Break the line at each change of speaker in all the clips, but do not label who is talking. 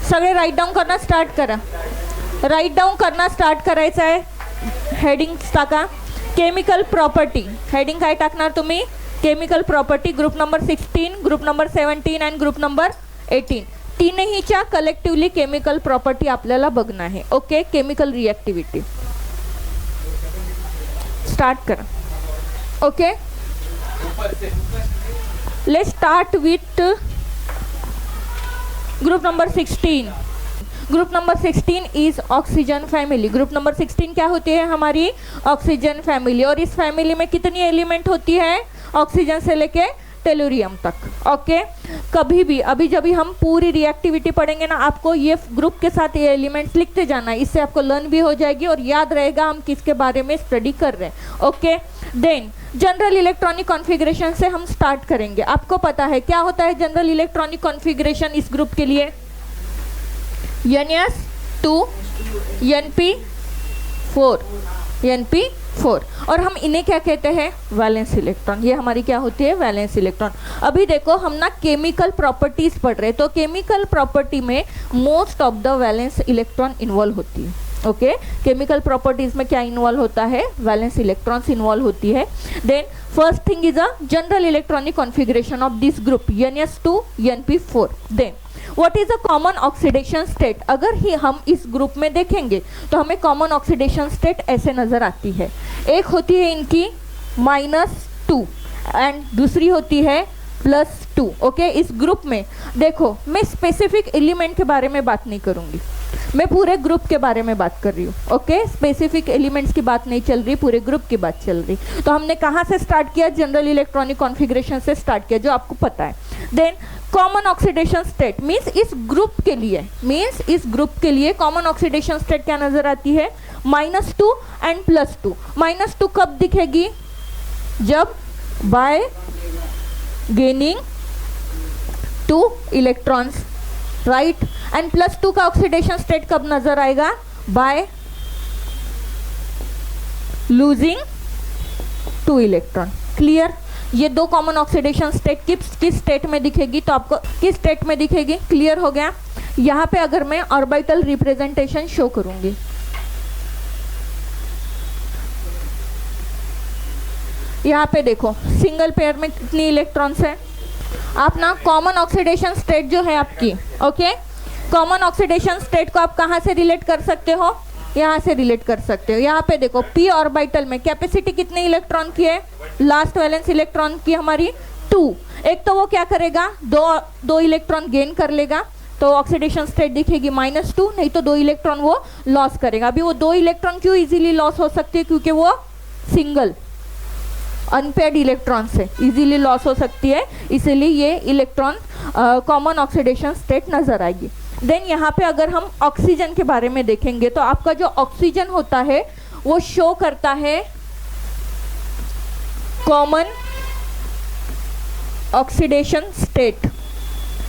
सगळे right down करणं start करा. राईट डाऊन करणं स्टार्ट करायचं आहे. हेडिंग टाका केमिकल प्रॉपर्टी. हेडिंग काय टाकणार तुम्ही? Chemical property. Group number 16, group number 17 and group number 18 तीनहीच्या कलेक्टिव्हली केमिकल प्रॉपर्टी आपल्याला बघणं आहे. ओके, केमिकल रिएक्टिव्हिटी स्टार्ट करा. Okay, let's start with group number 16. Group number 16 is oxygen family. Group number 16 क्या होती है? हमारी ऑक्सीजन फैमिली. और इस फैमिली में कितनी एलिमेंट होती है? ऑक्सीजन से लेके टेलुरियम तक. ओके, कभी भी अभी जब भी हम पूरी रिएक्टिविटी पढ़ेंगे ना, आपको ये ग्रुप के साथ ये एलिमेंट्स लिखते जाना है. इससे आपको लर्न भी हो जाएगी और याद रहेगा हम किसके बारे में स्टडी कर रहे हैं. Okay, then general electronic configuration से हम स्टार्ट करेंगे. आपको पता है क्या होता है जनरल इलेक्ट्रॉनिक कॉन्फ़िगरेशन इस ग्रुप के लिए? NS2 NP4 NP4. और हम इन्हें क्या कहते हैं? Valence electron. ये हमारी क्या होती है? Valence electron. अभी देखो हम ना केमिकल प्रॉपर्टीज पढ़ रहे हैं, तो केमिकल प्रॉपर्टी में most of the valence electron involve होती है. ओके, केमिकल प्रॉपर्टीज में क्या इन्वॉल्व होता है? वैलेंस इलेक्ट्रॉन्स इन्वॉल्व होती है. Then first thing is a general electronic configuration of this group NS2 NP4. Then what is a common oxidation state? अगर ही हम इस ग्रुप में देखेंगे तो हमें कॉमन ऑक्सीडेशन स्टेट ऐसे नजर आती है. एक होती है इनकी -2 एंड दूसरी होती है +2. ओके, इस ग्रुप में देखो मैं स्पेसिफिक एलिमेंट के बारे में बात नहीं करूंगी, मैं पूरे ग्रुप के बारे में बात कर रही हूँ. ओके, स्पेसिफिक एलिमेंट्स की बात नहीं चल रही, पूरे ग्रुप की बात चल रही. तो हमने कहाँ से स्टार्ट किया? जनरल इलेक्ट्रॉनिक कॉन्फ़िगरेशन से स्टार्ट किया, जो आपको पता है. Then common oxidation state means इस ग्रुप के लिए कॉमन ऑक्सीडेशन स्टेट क्या नजर आती है? -2 एंड +2. -2 कब दिखेगी? जब bye gaining 2 electrons, right. And +2 का ऑक्सीडेशन स्टेट कब नजर आएगा? By losing 2 electron. क्लियर? ये दो कॉमन ऑक्सीडेशन स्टेट किस स्टेट में दिखेगी? तो आपको किस स्टेट में दिखेगी? क्लियर हो गया? यहाँ पे अगर मैं ऑर्बिटल रिप्रेजेंटेशन शो करूंगी, यहाँ पे देखो सिंगल पेयर में कितनी इलेक्ट्रॉन्स है? आप ना कॉमन ऑक्सीडेशन स्टेट जो है आपकी, ओके, कॉमन ऑक्सीडेशन स्टेट को आप कहाँ से रिलेट कर सकते हो? यहाँ से रिलेट कर सकते हो. यहाँ पे देखो p ऑर्बिटल में कैपेसिटी कितने इलेक्ट्रॉन की है? लास्ट वैलेंस इलेक्ट्रॉन की हमारी 2. एक तो वो क्या करेगा? दो इलेक्ट्रॉन गेन कर लेगा, तो ऑक्सीडेशन स्टेट दिखेगी -2. नहीं तो 2 इलेक्ट्रॉन वो लॉस करेगा. अभी वो 2 इलेक्ट्रॉन क्यों इजीली लॉस हो सकती है? क्योंकि वो सिंगल अनपेयर्ड इलेक्ट्रॉन से इजीली लॉस हो सकती है, इसीलिए ये इलेक्ट्रॉन कॉमन ऑक्सीडेशन स्टेट नजर आएगी. देन यहाँ पे अगर हम ऑक्सीजन के बारे में देखेंगे तो आपका जो ऑक्सीजन होता है वो शो करता है कॉमन ऑक्सीडेशन स्टेट.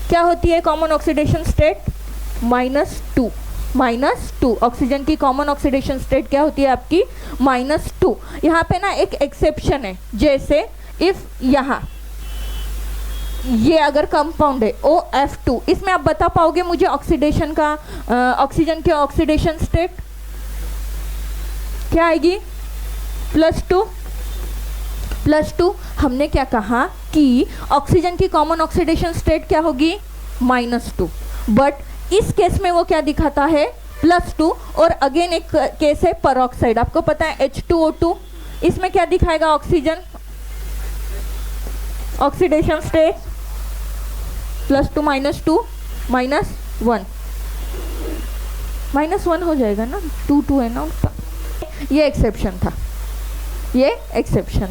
क्या होती है कॉमन ऑक्सीडेशन स्टेट? -2. ऑक्सीजन की कॉमन ऑक्सीडेशन स्टेट क्या होती है आपकी? -2. यहाँ पे ना एक एक्सेप्शन है, जैसे इफ यहाँ ये अगर कंपाउंड है OF2, इसमें आप बता पाओगे मुझे ऑक्सीडेशन का ऑक्सीजन के ऑक्सीडेशन स्टेट क्या आएगी? +2. हमने क्या कहा कि ऑक्सीजन की कॉमन ऑक्सीडेशन स्टेट क्या होगी? -2. बट इस केस में वो क्या दिखाता है? +2. और अगेन एक केस है परऑक्साइड, आपको पता है H2O2, इसमें क्या दिखाएगा ऑक्सीजन? ऑक्सीडेशन स्टेट +2 -2 -1 -1 हो जाएगा ना, 2 है ना उसका. ये एक्सेप्शन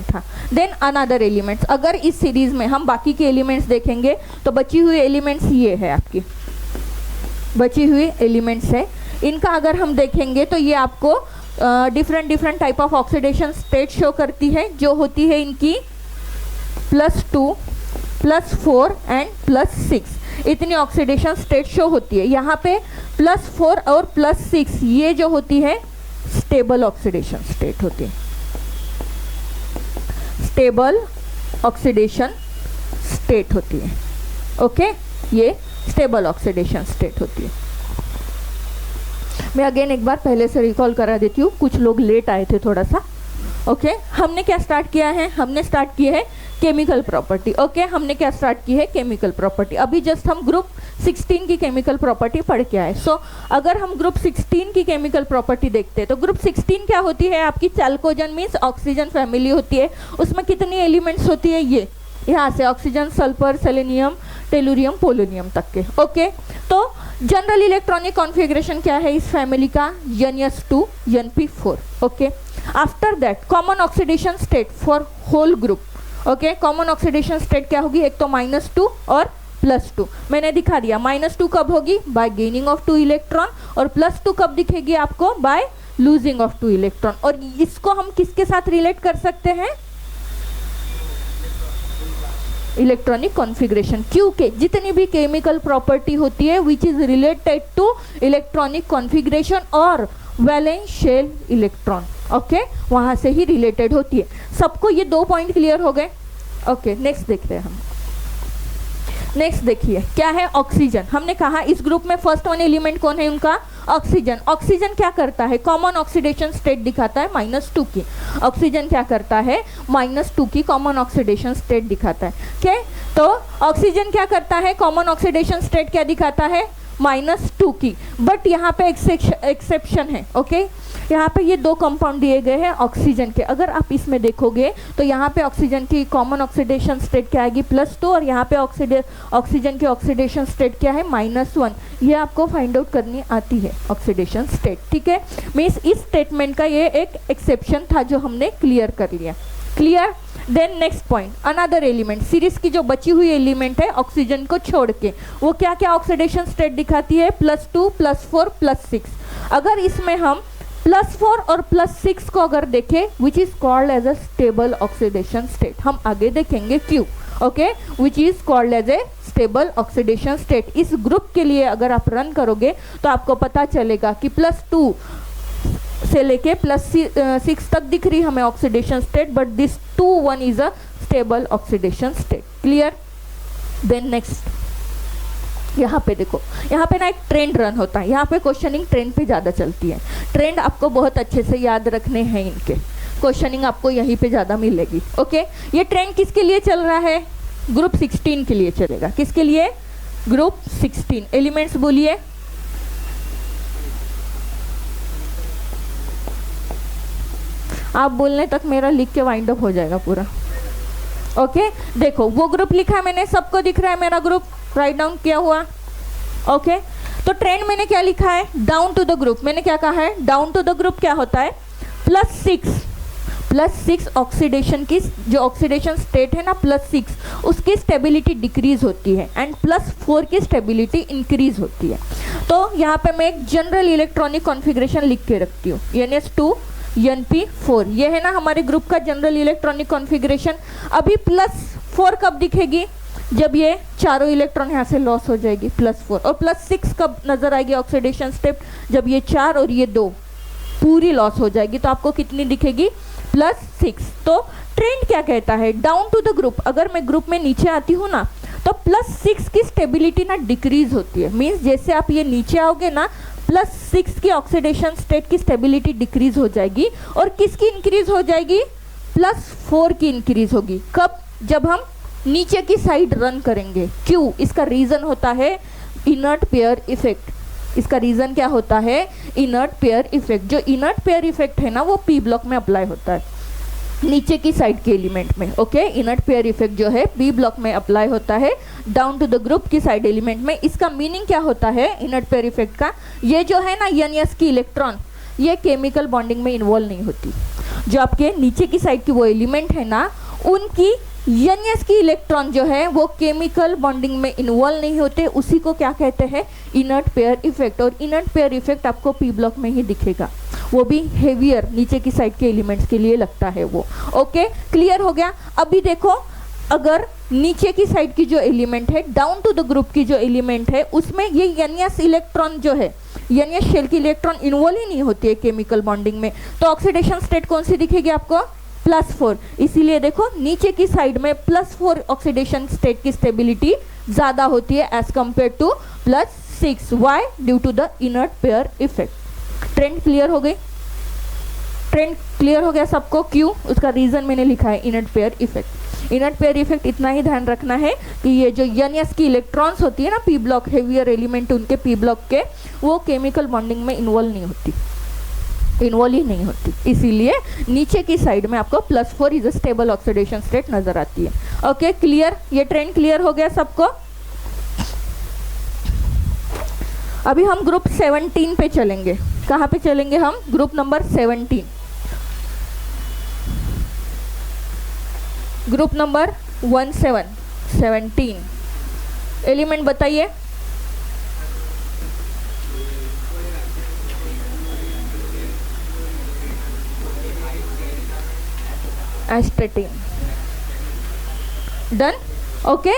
था. Then another elements. अगर इस सीरीज में हम बाकी के एलिमेंट्स देखेंगे तो बची हुई एलिमेंट्स ये है आपकी, बची हुई एलिमेंट्स है. इनका अगर हम देखेंगे तो ये आपको different type of oxidation state show करती है, जो होती है इनकी +2 +4 एंड +6. इतनी ऑक्सीडेशन स्टेट शो होती है. यहाँ पे +4 और +6 ये जो होती है स्टेबल ऑक्सीडेशन स्टेट होती है. स्टेबल ऑक्सीडेशन स्टेट होती है. ओके, ये स्टेबल ऑक्सीडेशन स्टेट होती है. मैं अगेन एक बार पहले से रिकॉल करा देती हूँ, कुछ लोग लेट आए थे थोड़ा सा। ओके हमने क्या स्टार्ट किया है, हमने स्टार्ट की है केमिकल प्रॉपर्टी। ओके हमने क्या स्टार्ट की है, केमिकल प्रॉपर्टी। अभी जस्ट हम ग्रुप 16 की केमिकल प्रॉपर्टी पढ़ के आए। सो अगर हम ग्रुप 16 की केमिकल प्रॉपर्टी देखते हैं तो ग्रुप 16 क्या होती है आपकी, चैल्कोजन मीन्स ऑक्सीजन फैमिली होती है। उसमें कितनी एलिमेंट्स होती है, ये यहाँ से oxygen, sulphur, selenium, tellurium, polonium तक के। ओके तो जनरल इलेक्ट्रॉनिक कॉन्फ़िगरेशन क्या है इस फैमिली का, Ns2 Np4। Okay after that common oxidation state for whole group. Okay common oxidation state क्या होगी, एक तो -2 और +2। मैंने दिखा दिया -2 कब होगी, बाय गेनिंग ऑफ 2 इलेक्ट्रॉन, और +2 कब दिखेगी आपको, बाय लूजिंग ऑफ 2 इलेक्ट्रॉन। और इसको हम किसके साथ रिलेट कर सकते हैं, इलेक्ट्रॉनिक कॉन्फ़िगरेशन। क्योंकि जितनी भी केमिकल प्रॉपर्टी होती है which is related to electronic configuration और वैलेंस शेल इलेक्ट्रॉन, ओके वहां से ही रिलेटेड होती है। सबको ये 2 पॉइंट क्लियर हो गए। ओके नेक्स्ट देखते हैं हम। नेक्स्ट देखिए क्या है, ऑक्सीजन। हमने कहा इस ग्रुप में फर्स्ट वन एलिमेंट कौन है उनका, ऑक्सीजन। ऑक्सीजन क्या करता है, कॉमन ऑक्सीडेशन स्टेट दिखाता है -2 की। ऑक्सीजन क्या करता है, -2 की कॉमन ऑक्सीडेशन स्टेट दिखाता है। क्या तो ऑक्सीजन क्या करता है, कॉमन ऑक्सीडेशन स्टेट क्या दिखाता है, -2 की। बट यहाँ पे एक्सेप्शन है। ओके यहाँ पे ये 2 कंपाउंड दिए गए हैं ऑक्सीजन के। अगर आप इसमें देखोगे तो यहाँ पे ऑक्सीजन की कॉमन ऑक्सीडेशन स्टेट क्या आएगी, +2, और यहाँ पे ऑक्सीजन की ऑक्सीडेशन स्टेट क्या है, -1। ये आपको फाइंड आउट करनी आती है ऑक्सीडेशन स्टेट, ठीक है। मीन्स इस स्टेटमेंट का ये एक एक्सेप्शन था जो हमने क्लियर कर लिया। Clear. Then next point, another element, series की जो बची हुई एलिमेंट है ऑक्सीजन को छोड़ के, वो क्या क्या ऑक्सीडेशन स्टेट दिखाती है, +2, +4, +6। अगर इसमें हम +4 और +6 को अगर देखें, which is called as a stable oxidation state. हम आगे देखेंगे क्यों। Okay which is called as a stable oxidation state. इस ग्रुप के लिए अगर आप रन करोगे तो आपको पता चलेगा कि +2 से लेके +6 तक दिख रही हमें oxidation state, but this 2-1 is a stable oxidation state. Clear. Then next यहाँ पे देखो, यहाँ पे ना एक ट्रेंड रन होता है। यहाँ पे क्वेश्चनिंग ट्रेंड पे ज़्यादा चलती है। ट्रेंड आपको बहुत अच्छे से याद रखने हैं, इनके क्वेश्चनिंग आपको यहीं पे ज़्यादा मिलेगी। ओके ये ट्रेंड किसके लिए चल रहा है, ग्रुप 16 के लिए चलेगा। किसके लिए, ग्रुप 16। एलिमेंट्स बोलिए, आप बोलने तक मेरा लिख के वाइंड अप हो जाएगा पूरा। ओके देखो वो ग्रुप लिखा है मैंने, सबको दिख रहा है मेरा ग्रुप, राइट डाउन किया हुआ। ओके तो ट्रेंड मैंने क्या लिखा है, डाउन टू द ग्रुप। मैंने क्या कहा है, डाउन टू द ग्रुप क्या होता है, +6 ऑक्सीडेशन की जो ऑक्सीडेशन स्टेट है ना, +6 उसकी स्टेबिलिटी डिक्रीज होती है, एंड +4 की स्टेबिलिटी इंक्रीज होती है। तो यहाँ पे मैं एक जनरल इलेक्ट्रॉनिक कॉन्फ़िगरेशन लिख के रखती हूँ, Ns2 Np4। ये है ना हमारे ग्रुप का जनरल इलेक्ट्रॉनिक कॉन्फ़िगरेशन। अभी +4 कब दिखेगी, जब ये चारों इलेक्ट्रॉन यहाँ से लॉस हो जाएगी, +4। और +6 कब नजर आएगी ऑक्सीडेशन स्टेप, जब ये 4 और ये 2 पूरी लॉस हो जाएगी, तो आपको कितनी दिखेगी, +6। तो ट्रेंड क्या कहता है, डाउन टू द ग्रुप। अगर मैं ग्रुप में नीचे आती हूँ ना तो +6 की स्टेबिलिटी ना डिक्रीज होती है। मीन्स जैसे आप ये नीचे आओगे ना, +6 की ऑक्सीडेशन स्टेट की स्टेबिलिटी डिक्रीज हो जाएगी, और किसकी इंक्रीज हो जाएगी, +4 की इंक्रीज होगी। कब, जब हम नीचे की साइड रन करेंगे। क्यों, इसका रीजन होता है इनर्ट पेयर इफेक्ट। इसका रीजन क्या होता है, इनर्ट पेयर इफेक्ट। जो इनर्ट पेयर इफेक्ट है ना वो पी ब्लॉक में अप्लाई होता है, नीचे की साइड के एलिमेंट में। ओके इनर्ट पेयर इफेक्ट जो है पी ब्लॉक में अप्लाई होता है डाउन टू द ग्रुप की साइड एलिमेंट में। इसका मीनिंग क्या होता है इनर्ट पेयर इफेक्ट का, ये जो है ना Ns की इलेक्ट्रॉन, ये केमिकल बॉन्डिंग में इन्वॉल्व नहीं होती। जो आपके नीचे की साइड की वो एलिमेंट है ना, उनकी Ns की इलेक्ट्रॉन जो है वो केमिकल बॉन्डिंग में इन्वॉल्व नहीं होते, उसी को क्या कहते हैं, इनर्ट पेयर इफेक्ट। और इनर्ट पेयर इफेक्ट आपको पी ब्लॉक में ही दिखेगा, वो भी हेवियर नीचे की साइड के एलिमेंट्स के लिए लगता है वो। ओके क्लियर हो गया। अभी देखो अगर नीचे की साइड की जो एलिमेंट है, डाउन टू द ग्रुप की जो एलिमेंट है, उसमें ये Ns इलेक्ट्रॉन जो है, Ns शेल की इलेक्ट्रॉन इन्वॉल्व ही नहीं होती है केमिकल बॉन्डिंग में, तो ऑक्सीडेशन स्टेट कौन सी दिखेगी आपको, +4। इसीलिए देखो नीचे की साइड में +4 ऑक्सीडेशन स्टेट की स्टेबिलिटी ज्यादा होती है as compare to +6। Why, due to the inert pair effect. Trend clear हो गई? ट्रेंड क्लियर हो गया सबको? क्यों? उसका रीजन मैंने लिखा है, inert pair effect. Inert pair effect इतना ही ध्यान रखना है कि ये जो NS की इलेक्ट्रॉन्स होती है ना, पी ब्लॉक हेवियर एलिमेंट उनके पी ब्लॉक के, वो केमिकल बॉन्डिंग में इन्वॉल्व ही नहीं होती, इसीलिए नीचे की साइड में आपको +4 is a stable oxidation state नजर आती है। Okay clear? ये ट्रेंड क्लियर हो गया सबको? अभी हम ग्रुप 17 पे चलेंगे। कहाँ पे चलेंगे हम? Group number 17। Group number 17 element बताइए। एस्टेटिन। डन? ओके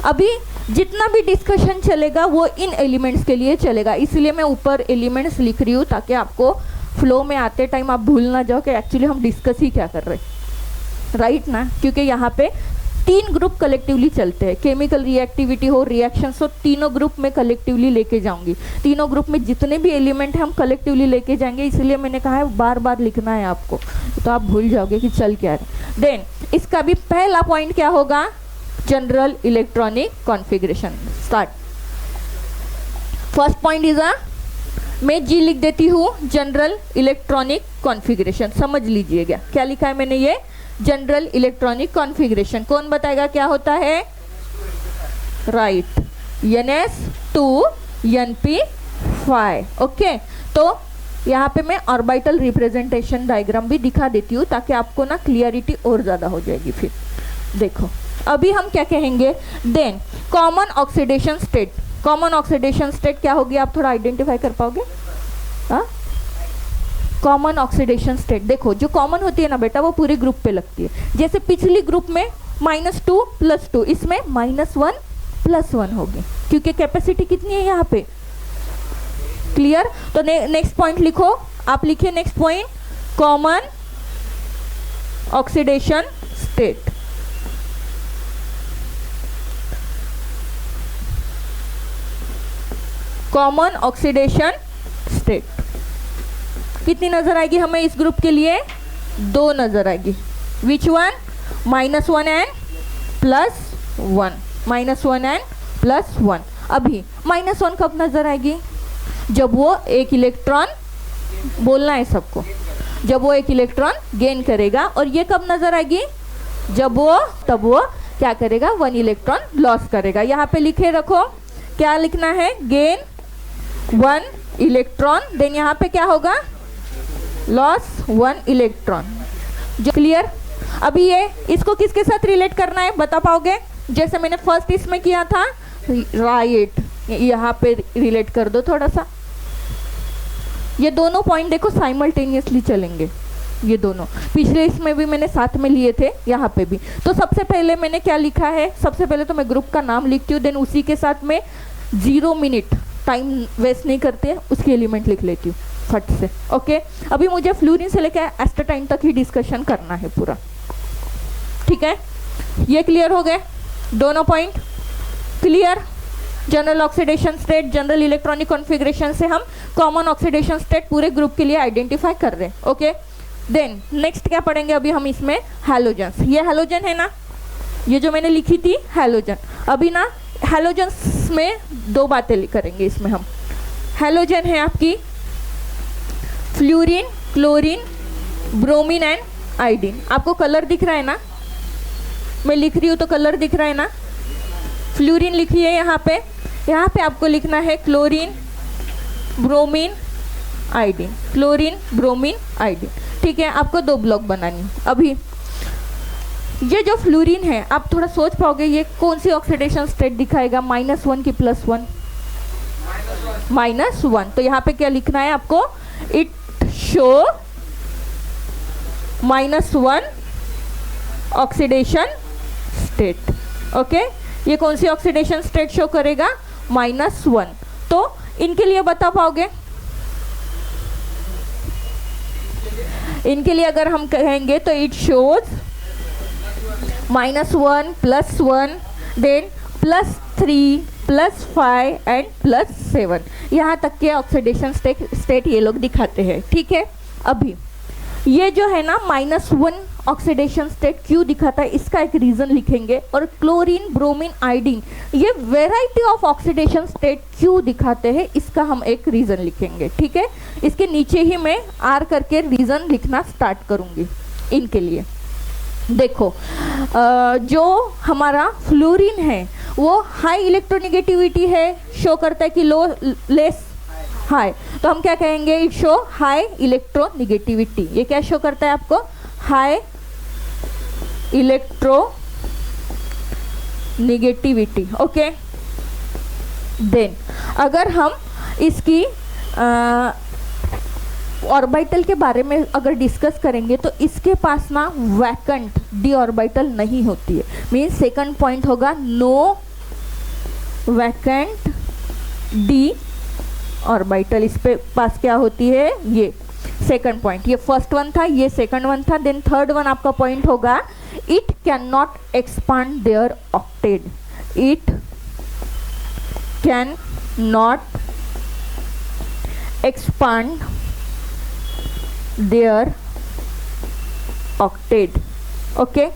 अभी जितना भी डिस्कशन चलेगा वो इन एलिमेंट्स के लिए चलेगा, इसलिए मैं ऊपर एलिमेंट्स लिख रही हूँ ताकि आपको फ्लो में आते टाइम आप भूल ना जाओ कि एक्चुअली हम डिस्कस ही क्या कर रहे हैं, राइट ना? क्योंकि यहाँ पे 3 ग्रुप कलेक्टिवली चलते हैं, केमिकल रिएक्टिविटी हो, रिएक्शंस हो, तीनों ग्रुप में कलेक्टिवली लेके जाऊंगी। तीनों ग्रुप में जितने भी एलिमेंट हैं हम कलेक्टिवली लेके जाएंगे, इसलिए मैंने कहा है बार बार लिखना है आपको, तो आप भूल जाओगे कि चल क्या है। देन इसका भी पहला पॉइंट क्या होगा? General electronic configuration. Start. First point is मैं जी लिख देती हूँ, जनरल इलेक्ट्रॉनिक कॉन्फ़िगरेशन। समझ लीजिएगा क्या लिखा है मैंने, ये जनरल इलेक्ट्रॉनिक कॉन्फ़िगरेशन। कौन बताएगा क्या होता है? Right, NS2 NP5। ओके तो यहाँ पे मैं ऑर्बिटल रिप्रेजेंटेशन डायग्राम भी दिखा देती हूँ ताकि आपको ना क्लियरिटी और ज़्यादा हो जाएगी। फिर देखो अभी हम क्या कहेंगे, then common oxidation state. Common oxidation state क्या होगी, आप थोड़ा आइडेंटिफाई कर पाओगे? हाँ, कॉमन ऑक्सीडेशन स्टेट देखो, जो कॉमन होती है ना बेटा वो पूरे ग्रुप पे लगती है। जैसे पिछली ग्रुप में -2 + 2, इसमें -1 + 1 होगी, क्योंकि कैपेसिटी कितनी है यहाँ पे? क्लियर? तो नेक्स्ट पॉइंट लिखो, आप लिखिए next point, common oxidation state. Common oxidation state कितनी नजर आएगी हमें इस ग्रुप के लिए? 2 नजर आएगी। Which one? -1 and +1, -1 and +1। अभी -1 कब नजर आएगी? जब वो एक इलेक्ट्रॉन, बोलना है सबको, जब वो एक इलेक्ट्रॉन गेन करेगा। और ये कब नजर आएगी? तब वो क्या करेगा? 1 इलेक्ट्रॉन लॉस करेगा। यहाँ पे लिखे रखो, क्या लिखना है? गेन 1 इलेक्ट्रॉन, देन यहाँ पे क्या होगा? Loss 1 electron. जो क्लियर? अभी ये इसको किसके साथ रिलेट करना है बता पाओगे? जैसे मैंने फर्स्ट इसमें किया था, राइट, यहाँ पे रिलेट कर दो थोड़ा सा। ये दोनों पॉइंट देखो साइमल्टेनियसली चलेंगे, ये दोनों पिछले इसमें भी मैंने साथ में लिए थे, यहाँ पे भी। तो सबसे पहले मैंने क्या लिखा है? सबसे पहले तो मैं ग्रुप का नाम लिखती हूँ, देन उसी के साथ में 0 मिनट टाइम वेस्ट नहीं करते, उसके एलिमेंट लिख लेती हूँ फट से। ओके अभी मुझे फ्लोरीन से लेकर एस्टेटाइन तक ही डिस्कशन करना है पूरा, ठीक है? ये क्लियर हो गए दोनों point? Clear? General oxidation state, general electronic configuration से हम कॉमन ऑक्सीडेशन स्टेट पूरे ग्रुप के लिए आइडेंटिफाई कर रहे हैं। ओके देन नेक्स्ट क्या पढ़ेंगे अभी हम इसमें? हैलोजन्स। ये हैलोजन है ना, ये जो मैंने लिखी थी हैलोजन। अभी ना हैलोजन्स में 2 बातें करेंगे इसमें हम। हैलोजन है आपकी fluorine, chlorine, bromine and iodine. आपको कलर दिख रहा है ना, मैं लिख रही हूँ तो कलर दिख रहा है ना? फ्लोरीन लिखिए यहाँ पे आपको लिखना है chlorine, bromine, iodine. Chlorine, bromine, iodine, ठीक है? आपको 2 ब्लॉक बनानी। अभी ये जो फ्लोरीन है, आप थोड़ा सोच पाओगे ये कौन सी ऑक्सीडेशन स्टेट दिखाएगा? -1 की +1? -1। तो यहाँ पे क्या लिखना है आपको? It show -1 oxidation state. Okay ये कौन सी ऑक्सीडेशन स्टेट शो करेगा? -1। तो इनके लिए बता पाओगे? इनके लिए अगर हम कहेंगे तो इट शोज -1 +1 देन 3 +5 एंड +7, यहाँ तक के ऑक्सीडेशन स्टेट ये लोग दिखाते हैं। ठीक है, अभी ये जो है ना -1 ऑक्सीडेशन स्टेट क्यों दिखाता है, इसका एक रीज़न लिखेंगे। और क्लोरीन, ब्रोमीन, आयोडीन ये वेराइटी ऑफ ऑक्सीडेशन स्टेट क्यों दिखाते हैं, इसका हम एक रीज़न लिखेंगे। ठीक है, इसके नीचे ही मैं R करके रीज़न लिखना स्टार्ट करूँगी इनके लिए। देखो जो हमारा फ्लोरीन है वो हाई इलेक्ट्रोनेगेटिविटी है, शो करता है कि लो, लेस, हाई, तो हम क्या कहेंगे, इट शो हाई इलेक्ट्रोनेगेटिविटी। ये क्या शो करता है आपको, हाई इलेक्ट्रोनेगेटिविटी। ओके, देन अगर हम इसकी ऑर्बिटल के बारे में अगर डिस्कस करेंगे तो इसके पास ना वैकेंट डी ऑर्बिटल नहीं होती है। मीन्स सेकंड पॉइंट होगा नो वैकेंट डी ऑर्बिटल। इस पे पास क्या होती है, ये सेकंड पॉइंट। ये फर्स्ट वन था, ये सेकंड वन था। देन थर्ड वन आपका पॉइंट होगा it can not expand their octet. It can not expand their octet. Okay,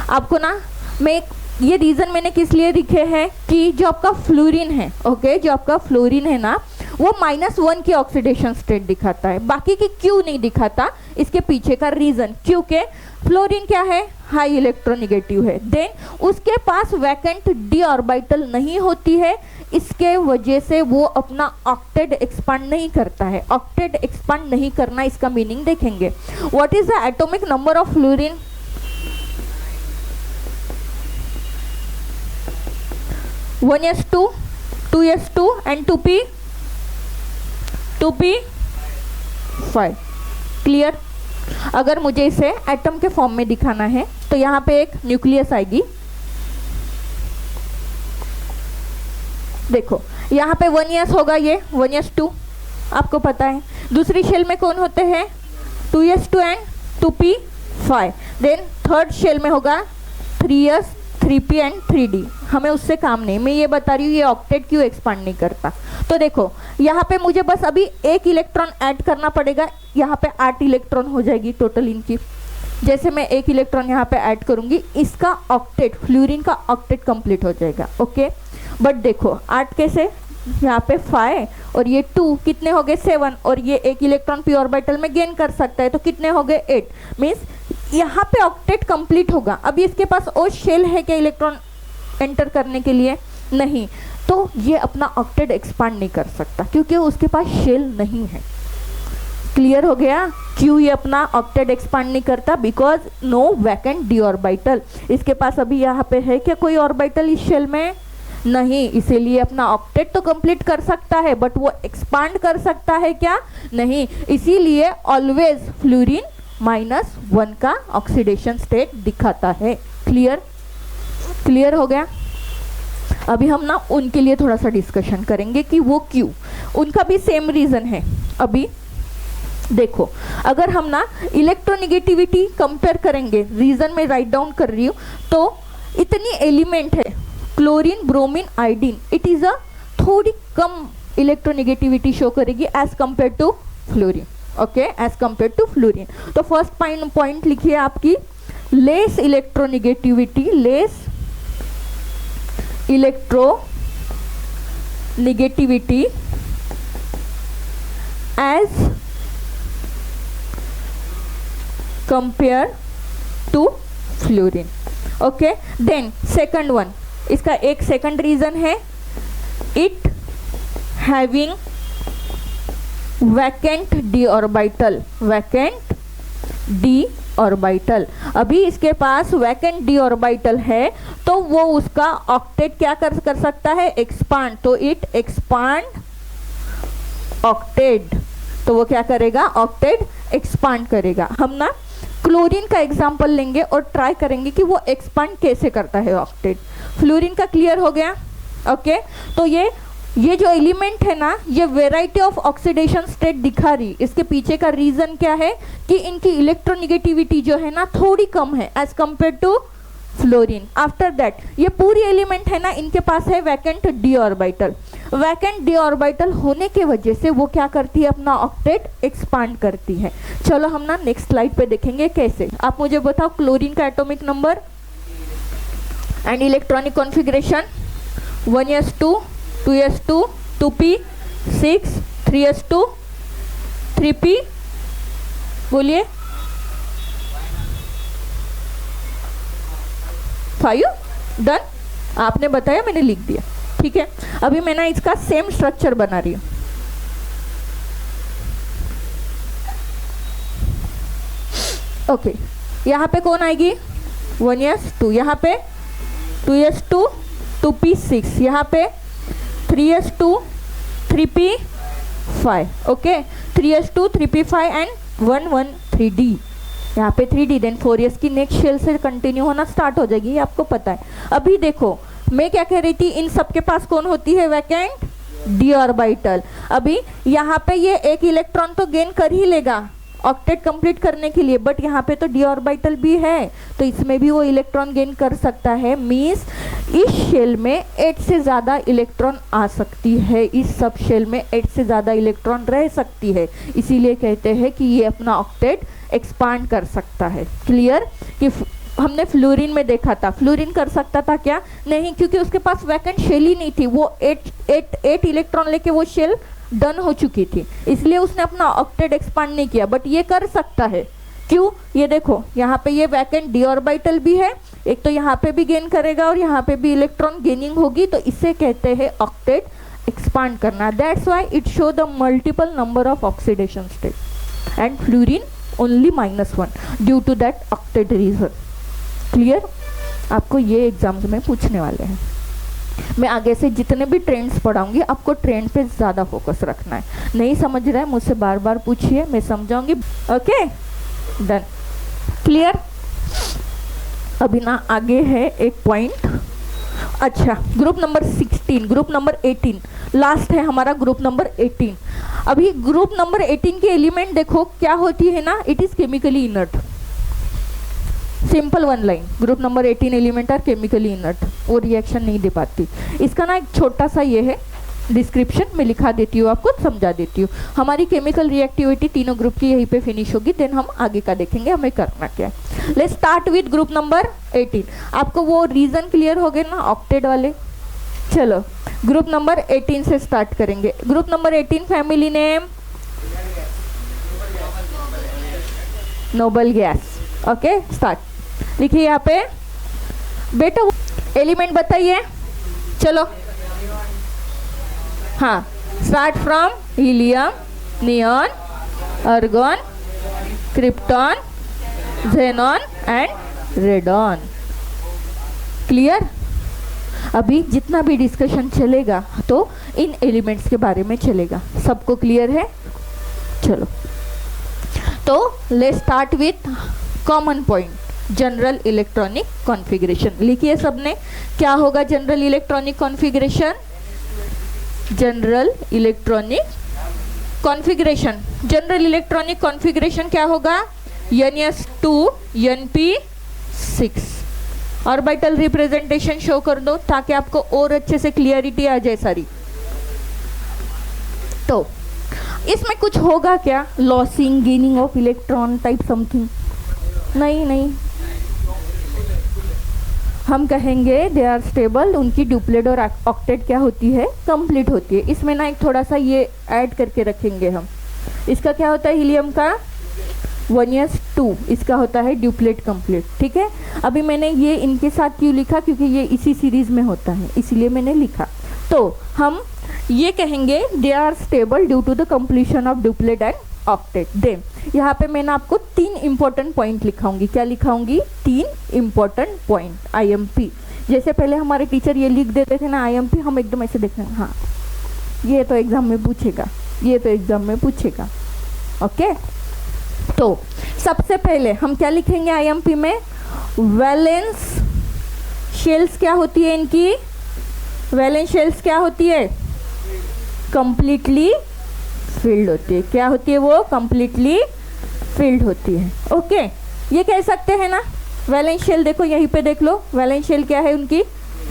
आपको ना मैं ये रीज़न मैंने किस लिए लिखे हैं कि जो आपका फ्लोरीन है, ओके, जो आपका फ्लोरीन है ना वो -1 की ऑक्सीडेशन स्टेट दिखाता है, बाकी की क्यों नहीं दिखाता, इसके पीछे का रीज़न, क्योंकि फ्लोरीन क्या है, हाई इलेक्ट्रोनेगेटिव है। देन उसके पास वैकेंट डी ऑर्बिटल नहीं होती है, इसके वजह से वो अपना ऑक्टेट एक्सपांड नहीं करता है। ऑक्टेट एक्सपांड नहीं करना, इसका मीनिंग देखेंगे। What is the atomic number of fluorine, 1s2, 2s2 and 2p5। Clear? अगर मुझे इसे एटम के फॉर्म में दिखाना है तो यहाँ पे एक न्यूक्लियस आएगी। देखो यहाँ पे 1s होगा, ये 1s2 आपको पता है। दूसरी शेल में कौन होते हैं, 2s2 and 2p5। Then third shell में होगा 3s, 3p एंड 3d। हमें उससे काम नहीं, मैं ये बता रही हूँ ये ऑक्टेट क्यों एक्सपांड नहीं करता। तो देखो यहाँ पे मुझे बस अभी एक इलेक्ट्रॉन ऐड करना पड़ेगा, यहाँ पे 8 इलेक्ट्रॉन हो जाएगी टोटल इनकी। जैसे मैं एक इलेक्ट्रॉन यहाँ पे ऐड करूँगी, इसका ऑक्टेट, फ्लोरीन का ऑक्टेट कंप्लीट हो जाएगा। ओके, बट देखो 8 कैसे, यहाँ पे 5 और ये 2 कितने हो गए 7, और ये एक इलेक्ट्रॉन पी ऑर्बिटल में गेन कर सकता है तो कितने हो गए 8। मीन्स यहाँ पे ऑक्टेट कंप्लीट होगा। अभी इसके पास और शेल है क्या इलेक्ट्रॉन एंटर करने के लिए, नहीं, तो ये अपना ऑक्टेट एक्सपांड नहीं कर सकता क्योंकि उसके पास शेल नहीं है। क्लियर हो गया क्यों ये अपना ऑक्टेट एक्सपांड नहीं करता, because no vacant D orbital. इसके पास अभी यहाँ पे है क्या कोई ऑर्बिटल इस शेल में, नहीं, इसीलिए अपना ऑक्टेट तो कंप्लीट कर सकता है बट वो एक्सपांड कर सकता है क्या, नहीं। इसीलिए ऑलवेज फ्लोरीन -1 का ऑक्सीडेशन स्टेट दिखाता है। क्लियर? क्लियर हो गया? अभी हम ना उनके लिए थोड़ा सा डिस्कशन करेंगे कि वो क्यों, उनका भी सेम रीज़न है। अभी देखो अगर हम ना इलेक्ट्रोनेगेटिविटी कंपेयर करेंगे, रीज़न में राइट डाउन कर रही हूँ, तो इतनी एलिमेंट है chlorine, bromine, iodine, it is a थोड़ी कम इलेक्ट्रोनेगेटिविटी शो करेगी as compare to fluorine. Okay, as compare to fluorine. तो फर्स्ट पॉइंट लिखिए आपकी, less electronegativity, less electronegativity as compare to fluorine. Okay, then second one, इसका एक second reason है, it having vacant D orbital, vacant D orbital. अभी इसके पास vacant D orbital है तो वो उसका ऑक्टेट क्या कर सकता है, एक्सपांड। तो इट एक्सपांड ऑक्टेट, तो वो क्या करेगा, ऑक्टेट एक्सपांड करेगा। हम ना क्लोरीन का एग्जांपल लेंगे और ट्राई करेंगे कि वो एक्सपांड कैसे करता है ऑक्टेट। फ्लोरीन का क्लियर हो गया? ओके, तो ये जो एलिमेंट है ना, ये वेराइटी ऑफ ऑक्सीडेशन स्टेट दिखा रही। इसके पीछे का रीजन क्या है कि इनकी इलेक्ट्रोनेगेटिविटी जो है ना थोड़ी कम है as compare to fluorine. After that ये पूरी एलिमेंट है ना, इनके पास है vacant D orbital. Vacant D orbital होने के वजह से वो क्या करती है, अपना ऑक्टेट एक्सपांड करती है। चलो हम ना नेक्स्ट स्लाइड पे देखेंगे कैसे। आप मुझे बताओ क्लोरीन का atomic number and electronic configuration. 1s2, 2s2, 2p6, 3s2, 3p, बोलिए 5। डन, आपने बताया, मैंने लिख दिया। ठीक है, अभी मैं ना इसका सेम स्ट्रक्चर बना रही हूं। ओके, यहाँ पे कौन आएगी, 1s2, यहाँ पे 2s2, 2p6, यहाँ पे 3s2, 3p5। Okay, 3s2, 3p5 and 113d, यहाँ पे 3d। देन 4s की नेक्स्ट शेल से कंटिन्यू होना स्टार्ट हो जाएगी, ये आपको पता है। अभी देखो मैं क्या कह रही थी, इन सबके पास कौन होती है, वैकेंट डी ऑर्बिटल। अभी यहाँ पे ये एक इलेक्ट्रॉन तो गेन कर ही लेगा ऑक्टेट कंप्लीट करने के लिए, बट यहाँ पे तो डी ऑर्बिटल भी है, तो इसमें भी वो इलेक्ट्रॉन गेन कर सकता है। मीन्स इस शेल में 8 से ज़्यादा इलेक्ट्रॉन आ सकती है, इस सब शेल में 8 से ज़्यादा इलेक्ट्रॉन रह सकती है, इसीलिए कहते हैं कि ये अपना ऑक्टेट एक्सपांड कर सकता है। क्लियर, कि हमने फ्लोरीन में देखा था, फ्लोरीन कर सकता था क्या, नहीं, क्योंकि उसके पास वैकेंट शेल ही नहीं थी, वो 8 इलेक्ट्रॉन लेके वो शेल डन हो चुकी थी, इसलिए उसने अपना ऑक्टेट एक्सपांड नहीं किया। बट ये कर सकता है, क्यों, ये देखो यहाँ पे ये वैकेंट डी ऑर्बिटल भी है, एक तो यहाँ पे भी गेन करेगा और यहाँ पे भी इलेक्ट्रॉन गेनिंग होगी, तो इसे कहते हैं ऑक्टेट एक्सपांड करना। That's why it show the multiple number of oxidation state and fluorine only -1 due to that octet reason. Clear, आपको ये एग्जाम्स में पूछने वाले हैं। मैं आगे से जितने भी ट्रेंड्स पढ़ाऊंगी आपको ट्रेंड पे ज़्यादा फोकस रखना है। नहीं समझ रहा है मुझसे बार बार पूछिए, मैं समझाऊंगी। Okay, done, clear. अभी ना आगे है एक पॉइंट। अच्छा, group number 16, group number 18 last है हमारा, ग्रुप नंबर 18। अभी ग्रुप नंबर 18 के एलिमेंट देखो क्या होती है ना, it is chemically inert. Simple one line, group number 18 element are chemically inert, वो रिएक्शन नहीं दे पाती। इसका ना एक छोटा सा ये है डिस्क्रिप्शन, मैं लिखा देती हूँ, आपको समझा देती हूँ। हमारी केमिकल रिएक्टिविटी तीनों ग्रुप की यहीं पे फिनिश होगी, देन हम आगे का देखेंगे हमें करना क्या है। Let's start with group number 18। आपको वो रीजन क्लियर हो गए ना ऑक्टेट वाले। चलो ग्रुप नंबर 18 से स्टार्ट करेंगे। Group number 18 family name noble gas. Okay, start लिखिए यहाँ पे बेटा, एलिमेंट बताइए। चलो हाँ, start from helium, neon, argon, krypton, xenon and radon. Clear, अभी जितना भी डिस्कशन चलेगा तो इन एलिमेंट्स के बारे में चलेगा। सबको क्लियर है? चलो तो let's start with common point, general electronic configuration. लिखिए सबने, क्या होगा general electronic configuration? General electronic configuration, general electronic configuration क्या होगा? NS2 NP6। Orbital representation show कर दो ताकि आपको और अच्छे से क्लियरिटी आ जाए सारी। तो इसमें कुछ होगा क्या, losing gaining of electron type something? नहीं, हम कहेंगे दे आर स्टेबल, उनकी डुप्लेट और ऑक्टेट क्या होती है, कंप्लीट होती है। इसमें ना एक थोड़ा सा ये ऐड करके रखेंगे हम। इसका क्या होता है हीलियम का 1s2, इसका होता है डुप्लेट कंप्लीट। ठीक है, अभी मैंने ये इनके साथ क्यों लिखा, क्योंकि ये इसी सीरीज में होता है इसीलिए मैंने लिखा। तो हम ये कहेंगे they are stable due to the completion of duplet and octet. They यहाँ पे मैंने आपको 3 इंपॉर्टेंट पॉइंट लिखाऊंगी। क्या लिखाऊंगी? 3 इंपॉर्टेंट पॉइंट, IMP। जैसे पहले हमारे टीचर ये लिख देते थे ना IMP, हम एकदम ऐसे देखें, हाँ ये तो एग्जाम में पूछेगा, ये तो एग्जाम में पूछेगा। ओके, तो सबसे पहले हम क्या लिखेंगे IMP में? वैलेंस शेल्स क्या होती है इनकी? वैलेंस शेल्स क्या होती है? कंप्लीटली फिल्ड होती है। क्या होती है वो? कंप्लीटली फिल्ड होती है। ओके, ये कह सकते हैं ना वैलेंस शेल देखो यहीं पे देख लो, वैलेंस शेल क्या है उनकी,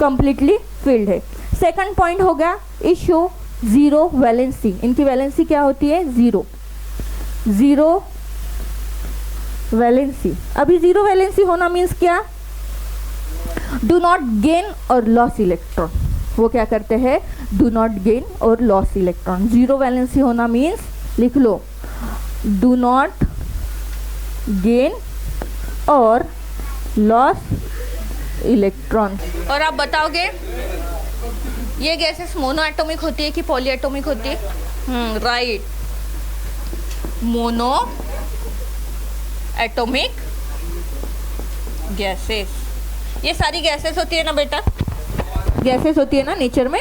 कंप्लीटली फिल्ड है। सेकंड पॉइंट हो गया इट शो जीरो वैलेंसी, इनकी वैलेंसी क्या होती है, जीरो, जीरो वैलेंसी। अभी जीरो वैलेंसी होना मीन्स क्या, डू नॉट गेन और लॉस इलेक्ट्रॉन, वो क्या करते हैं, डू नॉट गेन और लॉस इलेक्ट्रॉन। जीरो वैलेंसी होना मीन्स लिख लो, डू नॉट गेन और लॉस इलेक्ट्रॉन। और आप बताओगे ये गैसेस मोनो एटॉमिक होती है कि पॉली एटॉमिक होती है, राइट, मोनो एटॉमिक गैसेस, ये सारी गैसेस होती है ना बेटा, गैसेस होती है ना नेचर में।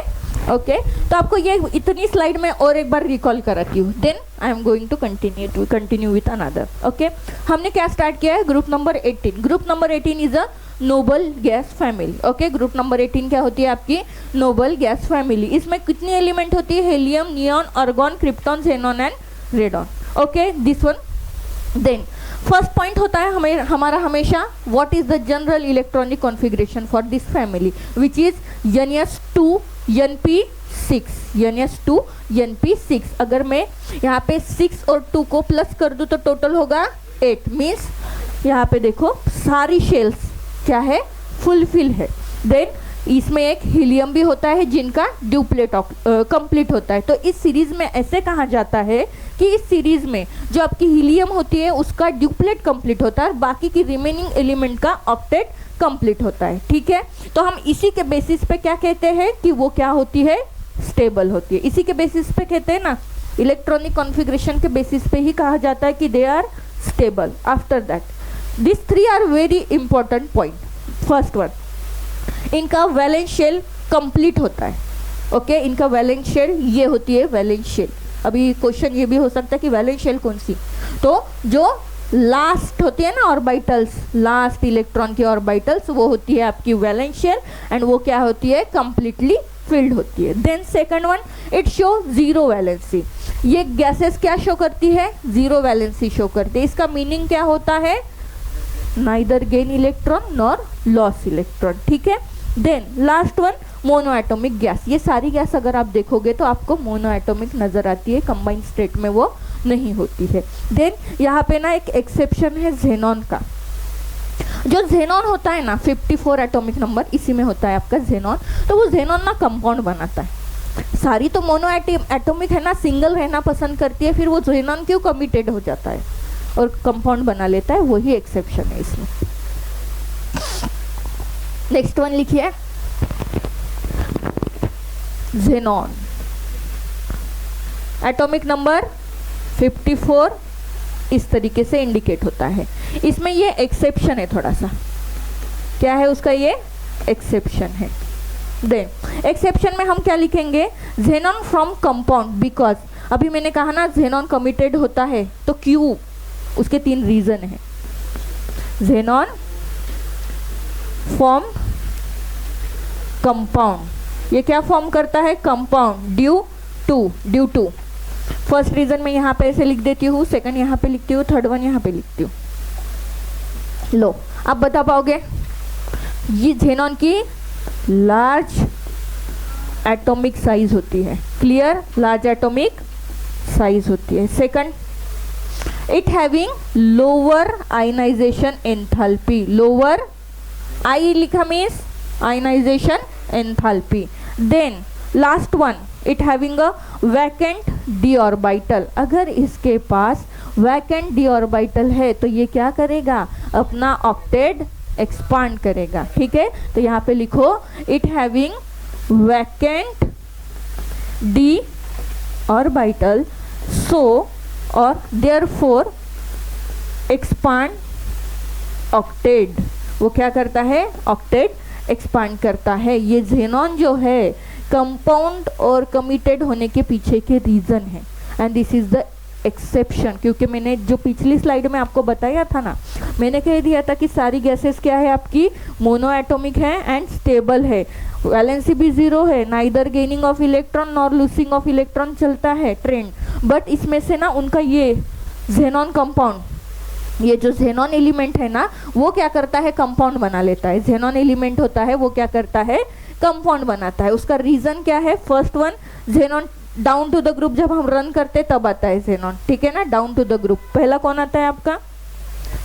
ओके तो आपको ये इतनी स्लाइड में और एक बार रिकॉल कराती हूँ, then I am going to continue with another. Okay हमने क्या स्टार्ट किया है, group number 18। Group number 18 is a noble gas family. Okay group number 18 क्या होती है आपकी, नोबल गैस फैमिली। इसमें कितनी एलिमेंट होती है, helium, neon, argon, krypton, xenon and radon. Okay this one. Then first point होता है हमारा हमेशा, what is the general electronic configuration for this family, which is NS2 NP6, NS2 NP6। अगर मैं यहाँ पे 6 और 2 को प्लस कर दूँ तो टोटल होगा 8, मीन्स यहाँ पे देखो सारी शेल्स क्या है, फुलफिल है। देन इसमें एक हीलियम भी होता है जिनका ड्यूप्लेट कंप्लीट होता है। तो इस सीरीज में ऐसे कहा जाता है कि इस सीरीज में जो आपकी हीलियम होती है उसका ड्यूप्लेट कंप्लीट होता है और बाकी की रिमेनिंग एलिमेंट का ऑक्टेट कंप्लीट होता है। ठीक है तो हम इसी के बेसिस पे क्या कहते हैं कि वो क्या होती है, स्टेबल होती है। इसी के बेसिस पे कहते हैं ना, इलेक्ट्रॉनिक कॉन्फ़िगरेशन के बेसिस पे ही कहा जाता है कि they are stable. After that this 3 are very important point. First one, इनका वैलेंस शेल कंप्लीट होता है। ओके इनका वैलेंस शेल ये होती है वैलेंस शेल। अभी क्वेश्चन ये भी हो सकता है कि वैलेंस शेल कौन सी, तो जो लास्ट होती है ना ऑर्बिटल्स, लास्ट इलेक्ट्रॉन की ऑर्बिटल्स, वो होती है आपकी वैलेंस शेल एंड वो क्या होती है, कंप्लीटली फिल्ड होती है। Then second one, it show zero valency. ये गैसेस क्या शो करती है, जीरो वैलेंसी शो करती है। इसका मीनिंग क्या होता है, neither gain electron nor loss electron. ठीक है then last one, mono atomic gas. ये सारी गैस अगर आप देखोगे तो आपको मोनो एटॉमिक नजर आती है, कंबाइंड स्टेट में वो नहीं होती है। देन यहाँ पे ना एक एक्सेप्शन है ज़ेनॉन का। जो ज़ेनॉन होता है ना 54 एटॉमिक नंबर, इसी में होता है आपका ज़ेनॉन। तो वो ज़ेनॉन ना कंपाउंड बनाता है। सारी तो मोनो एटॉमिक है ना, सिंगल रहना पसंद करती है, फिर वो ज़ेनॉन क्यों कमिटेड हो जाता है और कंपाउंड बना लेता है, वही एक्सेप्शन है इसमें। नेक्स्ट वन लिखिए, ज़ेनॉन एटॉमिक नंबर 54 इस तरीके से इंडिकेट होता है। इसमें ये एक्सेप्शन है थोड़ा सा, क्या है उसका, ये एक्सेप्शन है। देन एक्सेप्शन में हम क्या लिखेंगे, ज़ेनॉन फ्रॉम कंपाउंड, बिकॉज अभी मैंने कहा ना ज़ेनॉन कमिटेड होता है, तो क्यों, उसके 3 रीजन है। ज़ेनॉन फॉर्म कंपाउंड, ये क्या फॉर्म करता है, compound, due to. First reason में यहाँ पे ऐसे लिख देती हूँ, सेकंड यहाँ पे लिखती हूँ, थर्ड वन यहाँ पे लिखती हूँ। लो आप बता पाओगे, ये ज़ेनॉन की लार्ज एटॉमिक साइज होती है, क्लियर, लार्ज एटॉमिक साइज होती है। Second, it having lower ionization enthalpy, lower I लिखा means ionisation enthalpy. Then last one, it having a vacant D orbital. अगर इसके पास वैकेंट डी ऑर्बिटल है तो ये क्या करेगा, अपना ऑक्टेट एक्सपांड करेगा। ठीक है तो यहाँ पे लिखो, it having vacant D orbital, so और देयरफॉर एक्सपांड ऑक्टेट। वो क्या करता है, ऑक्टेट एक्सपांड करता है। ये ज़ेनॉन जो है कंपाउंड और कमिटेड होने के पीछे के रीज़न है, and this is the exception. क्योंकि मैंने जो पिछली स्लाइड में आपको बताया था ना, मैंने कह दिया था कि सारी गैसेस क्या है आपकी, मोनो एटॉमिक है एंड स्टेबल है, वैलेंसी भी जीरो है, neither gaining of electron nor losing of electron चलता है ट्रेंड। बट इसमें से ना उनका ये ज़ेनॉन कंपाउंड ये जो xenon एलिमेंट है ना वो क्या करता है, कंपाउंड बना लेता है। xenon एलिमेंट होता है वो क्या करता है, कंपाउंड बनाता है। उसका रीजन क्या है, first one xenon down to the group, जब हम रन करते तब आता है xenon, ठीक है ना, डाउन टू द ग्रुप। पहला कौन आता है आपका,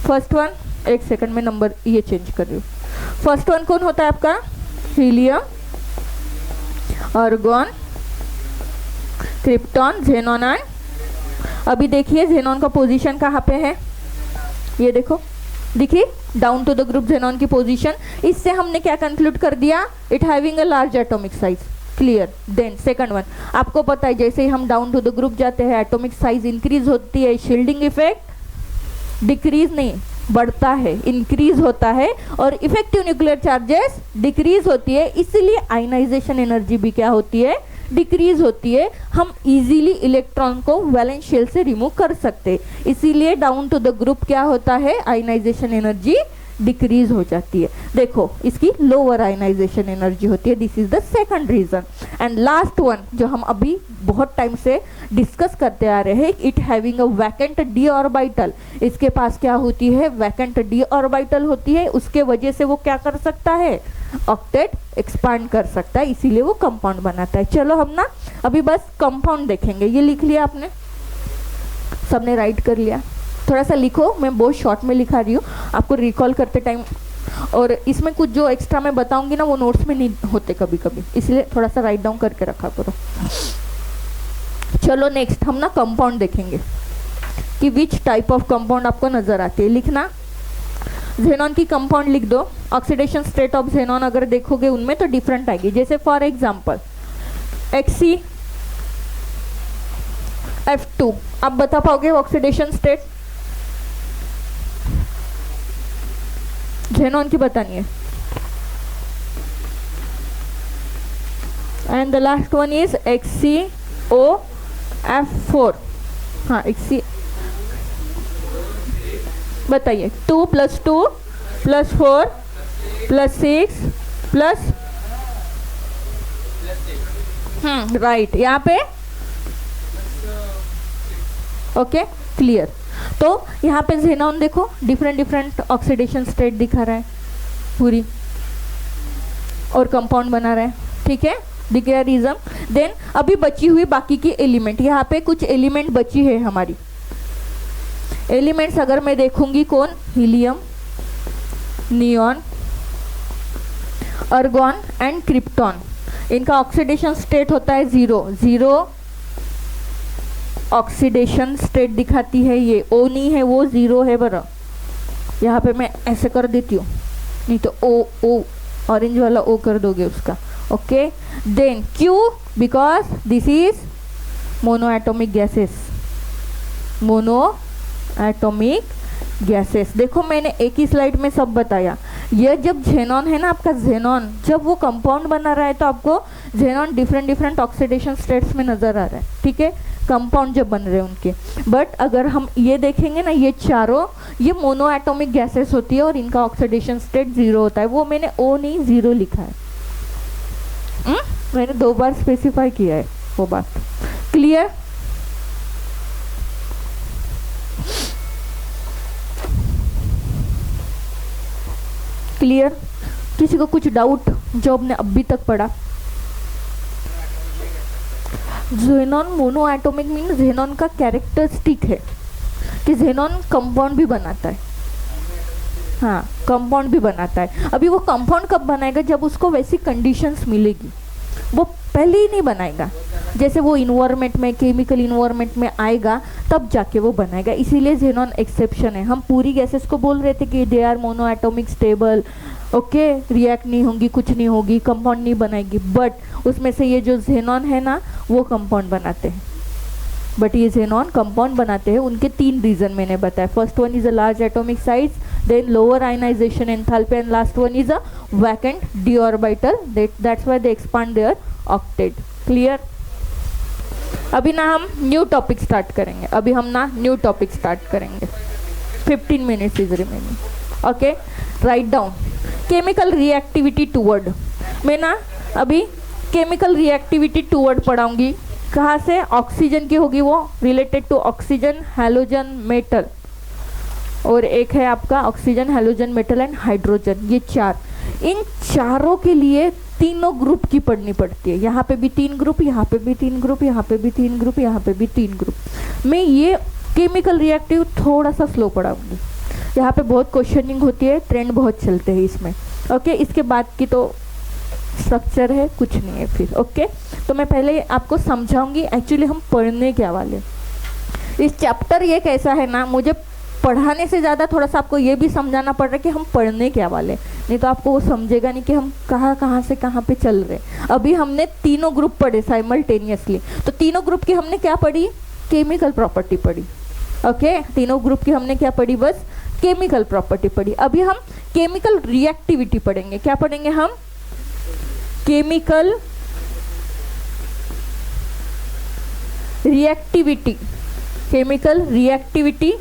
फर्स्ट वन, एक सेकंड में नंबर ये चेंज कर रही हूँ। फर्स्ट वन कौन होता है आपका, helium, argon, krypton, xenon and अभी देखिए xenon का पोजीशन कहाँ पे है, ये देखो, देखिए down to the group xenon की पोजीशन। इससे हमने क्या कंक्लूड कर दिया, it having a large atomic size, clear. Then second one, आपको पता है जैसे ही हम डाउन टू द ग्रुप जाते हैं एटॉमिक साइज इंक्रीज होती है, शील्डिंग इफेक्ट डिक्रीज नहीं बढ़ता है, इंक्रीज होता है, और इफेक्टिव न्यूक्लियर चार्जेस डिक्रीज होती है, इसलिए आयनाइजेशन एनर्जी भी क्या होती है, डिक्रीज होती है। हम इजीली इलेक्ट्रॉन को वैलेंस शेल से रिमूव कर सकते, इसीलिए डाउन टू द ग्रुप क्या होता है, आयनाइजेशन एनर्जी डिक्रीज हो जाती है। देखो इसकी लोअर आयनाइजेशन एनर्जी होती है, this is the second reason. And last one जो हम अभी बहुत टाइम से डिस्कस करते आ रहे हैं, it having a vacant D orbital, इसके पास क्या होती है, वैकेंट डी ऑर्बिटल होती है, उसके वजह से वो क्या कर सकता है, ऑक्टेट एक्सपांड कर सकता है, इसीलिए वो कंपाउंड बनाता है। चलो हम ना अभी बस कंपाउंड देखेंगे। ये लिख लिया आपने, सबने राइट कर लिया, थोड़ा सा लिखो, मैं बहुत शॉर्ट में लिखा रही हूँ आपको रिकॉल करते टाइम, और इसमें कुछ जो एक्स्ट्रा मैं बताऊंगी ना वो नोट्स में नहीं होते कभी कभी, इसलिए थोड़ा सा राइट डाउन करके रखा करो। चलो नेक्स्ट हम ना कंपाउंड देखेंगे कि विच टाइप ऑफ कंपाउंड आपको नजर आती है। लिखना, xenon की कंपाउंड लिख दो। ऑक्सीडेशन स्टेट ऑफ xenon अगर देखोगे उनमें तो डिफरेंट आएगी, जैसे फॉर एग्जांपल HCF2, आप बता पाओगे ऑक्सीडेशन स्टेट xenon की बतानी है। And the last one is HCOF4, हाँ XC, बताइए 2 + 2 + 4 + 6 प्लस राइट, यहाँ पे ओके क्लियर। तो यहाँ पे xenon देखो डिफरेंट ऑक्सीडेशन स्टेट दिखा रहा है पूरी, और कंपाउंड बना रहा है, ठीक है, दिख गया रीजन। देन अभी बची हुई बाकी की एलिमेंट, यहाँ पे कुछ एलिमेंट बची है हमारी। एलिमेंट्स अगर मैं देखूंगी कौन, helium, neon, argon and krypton, इनका ऑक्सीडेशन स्टेट होता है 0 ऑक्सीडेशन स्टेट दिखाती है। ये O नहीं है, वो 0 है बरा, यहाँ पे मैं ऐसे कर देती हूँ, नहीं तो O ऑरेंज वाला O कर दोगे उसका, okay. Then Q, because this is mono atomic gases, mono atomic gases. देखो मैंने एक ही स्लाइड में सब बताया। ये जब xenon है ना आपका, xenon जब वो कंपाउंड बना रहा है तो आपको xenon डिफरेंट ऑक्सीडेशन स्टेट्स में नजर आ रहा है, ठीक है, कंपाउंड जब बन रहे हैं उनके। बट अगर हम ये देखेंगे ना, ये चारों ये मोनो एटॉमिक गैसेस होती है और इनका ऑक्सीडेशन स्टेट 0 होता है। वो मैंने O नहीं 0 लिखा है, मैंने 2 बार स्पेसिफाई किया है वो बात, क्लियर। क्लियर, किसी को कुछ डाउट जो आपने अभी तक पढ़ा? xenon mono atomic mean xenon का कैरेक्टरिस्टिक है कि xenon कंपाउंड भी बनाता है, हाँ कंपाउंड भी बनाता है। अभी वो कंपाउंड कब बनाएगा, जब उसको वैसी कंडीशंस मिलेगी, वो पहले ही नहीं बनाएगा। जैसे वो इन्वायरमेंट में, केमिकल इन्वायरमेंट में आएगा तब जाके वो बनाएगा, इसीलिए xenon एक्सेप्शन है। हम पूरी गैसेस को बोल रहे थे कि they are mono atomic stable, okay, react नहीं होंगी, कुछ नहीं होगी, कंपाउंड नहीं बनाएगी, बट उसमें से ये जो xenon है ना वो कंपाउंड बनाते हैं। बट ये xenon कंपाउंड बनाते हैं, उनके 3 रीजन मैंने बताया। First one is a large atomic size, then lower ionization enthalpy, and last one is a vacant d orbital, that's why they expand their octet, clear. अभी ना हम न्यू टॉपिक स्टार्ट करेंगे, 15 minutes is remaining, okay. Write down chemical reactivity toward, मैं ना अभी chemical reactivity toward पढ़ाऊंगी। कहाँ से, oxygen की होगी वो, related to oxygen, halogen, metal, और एक है आपका oxygen, halogen, metal and hydrogen. ये चार, इन चारों के लिए तीनों ग्रुप की पढ़नी पड़ती है। यहाँ पे भी 3 ग्रुप, यहाँ पे भी 3 ग्रुप, यहाँ पे भी 3 ग्रुप, यहाँ पे भी 3 ग्रुप। मैं ये केमिकल रिएक्टिव थोड़ा सा स्लो पढ़ाऊंगी। यहाँ पे बहुत क्वेश्चनिंग होती है, ट्रेंड बहुत चलते हैं इसमें। ओके, इसके बाद की तो स्ट्रक्चर है, कुछ नहीं है फिर। ओके, तो मैं पहले आपको समझाऊंगी एक्चुअली हम पढ़ने क्या वाले। इस चैप्टर ये कैसा है ना, मुझे पढ़ाने से ज़्यादा थोड़ा सा आपको ये भी समझाना पड़ रहा है कि हम पढ़ने क्या वाले, नहीं तो आपको वो समझेगा नहीं कि हम कहाँ से कहाँ पे चल रहे। अभी हमने तीनों ग्रुप पढ़े साइमल्टेनियसली, तो तीनों ग्रुप की हमने क्या पढ़ी, केमिकल प्रॉपर्टी पढ़ी। ओके, तीनों ग्रुप की हमने क्या पढ़ी, बस केमिकल प्रॉपर्टी पढ़ी। अभी हम केमिकल रिएक्टिविटी पढ़ेंगे। क्या पढ़ेंगे हम, chemical reactivity, chemical reactivity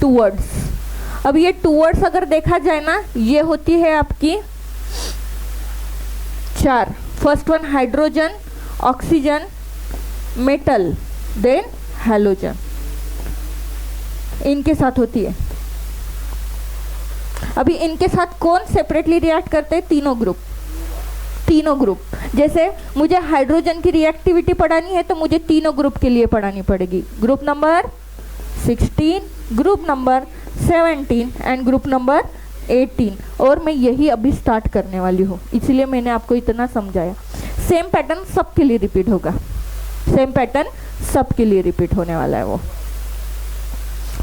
towards. अब ये टूवर्ड्स अगर देखा जाए ना, ये होती है आपकी 4। First one hydrogen, oxygen, metal, then halogen, इनके साथ होती है। अभी इनके साथ कौन सेपरेटली रिएक्ट करते हैं, तीनों ग्रुप। तीनों ग्रुप, जैसे मुझे हाइड्रोजन की रिएक्टिविटी पढ़ानी है तो मुझे तीनों ग्रुप के लिए पढ़ानी पड़ेगी। Group number 16, group number 17 and group number 18। और मैं यही अभी स्टार्ट करने वाली हूँ, इसलिए मैंने आपको इतना समझाया। सेम पैटर्न सबके लिए रिपीट होगा, सेम पैटर्न सबके लिए रिपीट होने वाला है। वो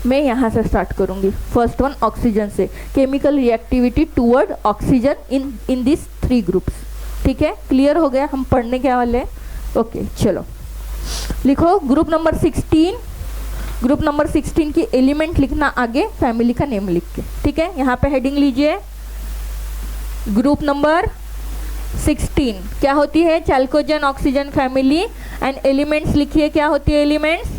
मैं यहाँ से स्टार्ट करूँगी। फर्स्ट वन ऑक्सीजन से, chemical reactivity toward oxygen in this 3 groups. ठीक है, क्लियर हो गया हम पढ़ने क्या वाले हैं। ओके, चलो लिखो ग्रुप नंबर 16। ग्रुप नंबर 16 की एलिमेंट लिखना आगे, फैमिली का नेम लिख के। ठीक है, यहाँ पे हेडिंग लीजिए ग्रुप नंबर 16 क्या होती है, चैल्कोजन ऑक्सीजन फैमिली। एंड एलिमेंट्स लिखिए, क्या होती है एलिमेंट्स,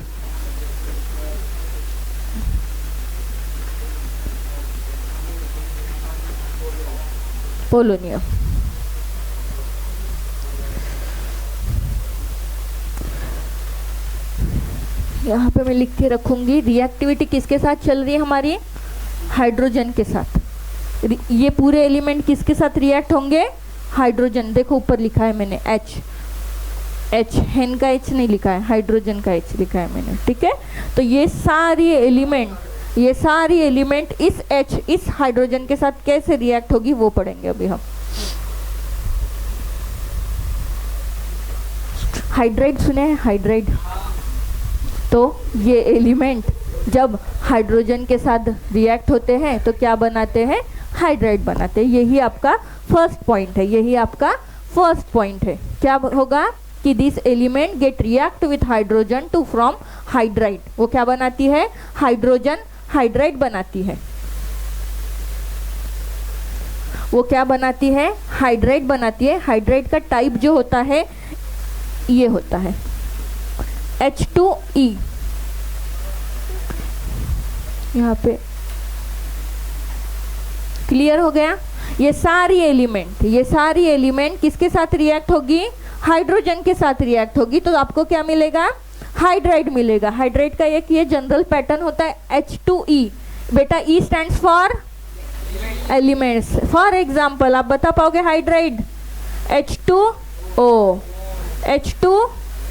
पोलोनियम। यहाँ पे मैं लिख के रखूंगी रिएक्टिविटी किसके साथ चल रही है हमारी, हाइड्रोजन के साथ। ये पूरे एलिमेंट किसके साथ रिएक्ट होंगे, हाइड्रोजन। देखो ऊपर लिखा है मैंने H, हेन का H नहीं लिखा है, हाइड्रोजन का H लिखा है मैंने। ठीक है, तो ये सारी एलिमेंट इस H, इस हाइड्रोजन के साथ कैसे रिएक्ट होगी वो पढ़ेंगे अभी हम। हाइड्राइड सुने हैं, हाइड्राइड, तो ये एलिमेंट जब हाइड्रोजन के साथ रिएक्ट होते हैं तो क्या बनाते हैं, हाइड्राइड बनाते हैं। यही आपका फर्स्ट पॉइंट है, यही आपका फर्स्ट पॉइंट है। क्या होगा कि this element get react with hydrogen to from hydride. वो क्या बनाती है, हाइड्रोजन हाइड्राइड बनाती है। वो क्या बनाती है, हाइड्राइड बनाती है। हाइड्राइड का टाइप जो होता है ये होता है H2E। यहाँ पे क्लियर हो गया। ये सारी एलिमेंट किसके साथ रिएक्ट होगी, हाइड्रोजन के साथ रिएक्ट होगी, तो आपको क्या मिलेगा, हाइड्राइड मिलेगा। हाइड्राइड का एक ये जनरल पैटर्न होता है H2E। बेटा E stands for elements. For example आप बता पाओगे hydride, H2O, H2,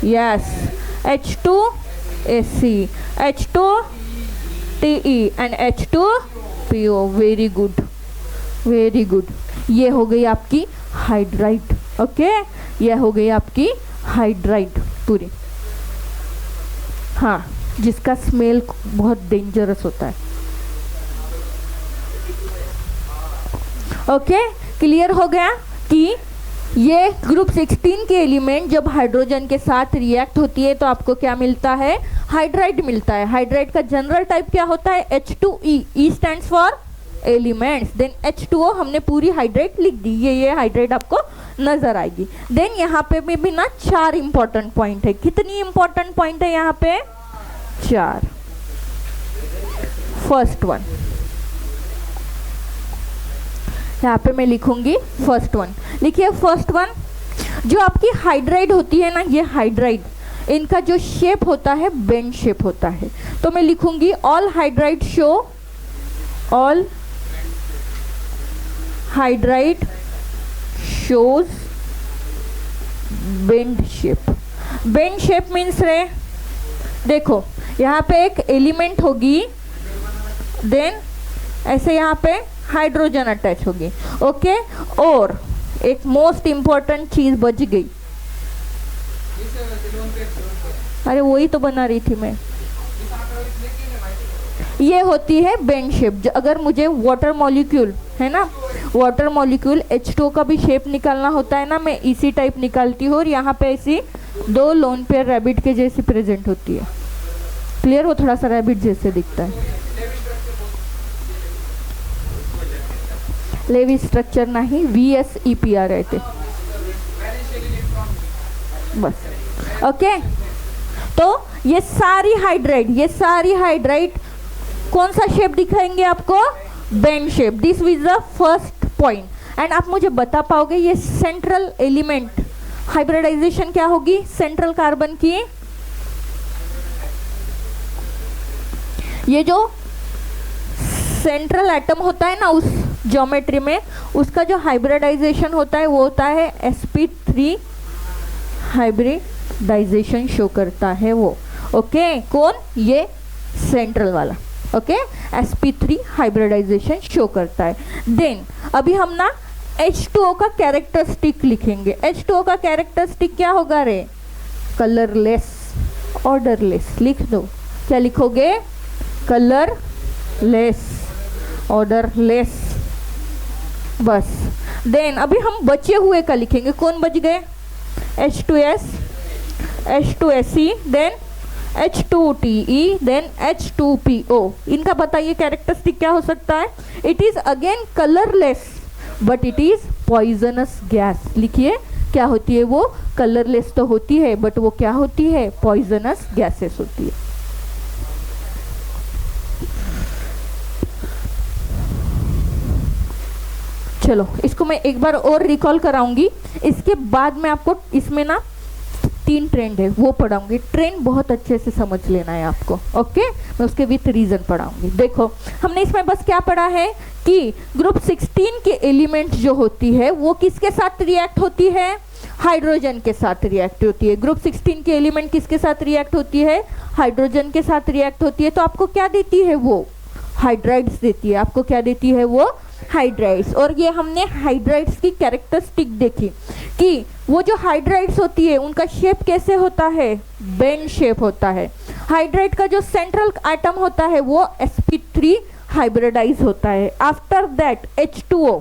yes, H2AC, H2TE and H2PO। Very good, very good. ये हो गई आपकी हाइड्राइड। ओके, ये हो गई आपकी हाइड्राइड पूरी। हाँ, जिसका स्मेल बहुत डेंजरस होता है। ओके, क्लियर हो गया कि ये ग्रुप 16 के एलिमेंट जब हाइड्रोजन के साथ रिएक्ट होती है तो आपको क्या मिलता है, हाइड्राइड मिलता है। हाइड्राइड का जनरल टाइप क्या होता है, H2E। E stands for elements. Then H2O हमने पूरी हाइड्राइड लिख दी, ये हाइड्राइड आपको नजर आएगी। देन यहाँ पे भी ना 4 इंपॉर्टेंट पॉइंट है। कितनी इंपॉर्टेंट पॉइंट है यहाँ पे, 4। फर्स्ट वन, यहाँ पे मैं लिखूंगी फर्स्ट वन। लिखिए फर्स्ट वन, जो आपकी हाइड्राइड होती है ना, ये हाइड्राइड, इनका जो शेप होता है बेंड शेप होता है। तो मैं लिखूंगी all hydride show all hydride shows bend shape. Bend shape means रे, देखो यहाँ पे एक एलिमेंट होगी, देन ऐसे यहाँ पे हाइड्रोजन अटैच होगी, ओके। और एक मोस्ट इंपॉर्टेंट चीज बच गई, अरे वही तो बना रही थी मैं, ये होती है बेंड शेप। अगर मुझे वाटर मॉलिक्यूल है ना, वाटर मॉलिक्यूल H2O का भी शेप निकालना होता है ना, मैं इसी टाइप निकालती हूँ और यहाँ पे ऐसी दो लोन पेयर रैबिट के जैसी प्रेजेंट होती है। क्लियर? वो थोड़ा सा रैबिट जैसे दिखता है। लेवी स्ट्रक्चर नहीं, VSEPR रहते बस, ओके। तो ये सारी हाइड्राइड कौन सा शेप दिखाएंगे आपको? Bend shape. This is the first point. And आप मुझे बता पाओगे ये सेंट्रल एलिमेंट हाइब्रिडाइजेशन क्या होगी सेंट्रल कार्बन की? ये जो सेंट्रल एटम होता है ना उस ज्योमेट्री में, उसका जो हाइब्रिडाइजेशन होता है वो होता है sp3 हाइब्रिडाइजेशन शो करता है वो, ओके। कौन? ये सेंट्रल वाला, ओके। sp3 हाइब्रिडाइजेशन शो करता है। देन अभी हम ना H2O का कैरेक्टरिस्टिक लिखेंगे। H2O का कैरेक्टरिस्टिक क्या होगा रे? Colourless, odourless. लिख दो, क्या लिखोगे? कलरलेस, ऑर्डरलेस, बस। देन अभी हम बचे हुए का लिखेंगे। कौन बच गए? H2S, H2Se, then H2TE, then H2PO। इनका बताइए कैरेक्टरिस्टिक क्या हो सकता है? It is again colourless but it is poisonous gas. लिखिए क्या होती है वो? कलरलेस तो होती है बट वो क्या होती है? पॉइजनस गैसेस होती है। चलो इसको मैं एक बार और रिकॉल कराऊंगी, इसके बाद मैं आपको इसमें ना 3 ट्रेंड है वो पढ़ाऊंगी। ट्रेंड बहुत अच्छे से समझ लेना है आपको, ओके। मैं उसके विथ रीजन पढ़ाऊंगी। देखो हमने इसमें बस क्या पढ़ा है कि ग्रुप 16 के एलिमेंट जो होती है वो किसके साथ रिएक्ट होती है? हाइड्रोजन के साथ रिएक्ट होती है। ग्रुप 16 के एलिमेंट किसके साथ रिएक्ट होती है? हाइड्रोजन के साथ रिएक्ट होती है। तो आपको क्या देती है वो? हाइड्राइड्स देती है। आपको क्या देती है वो? हाइड्राइड्स। और ये हमने हाइड्राइड्स की कैरेक्टरिस्टिक देखी कि वो जो हाइड्राइड्स होती है उनका शेप कैसे होता है? बेंड शेप होता है। हाइड्राइड का जो सेंट्रल एटम होता है वो sp3 हाइब्रिडाइज होता है। आफ्टर दैट H2O,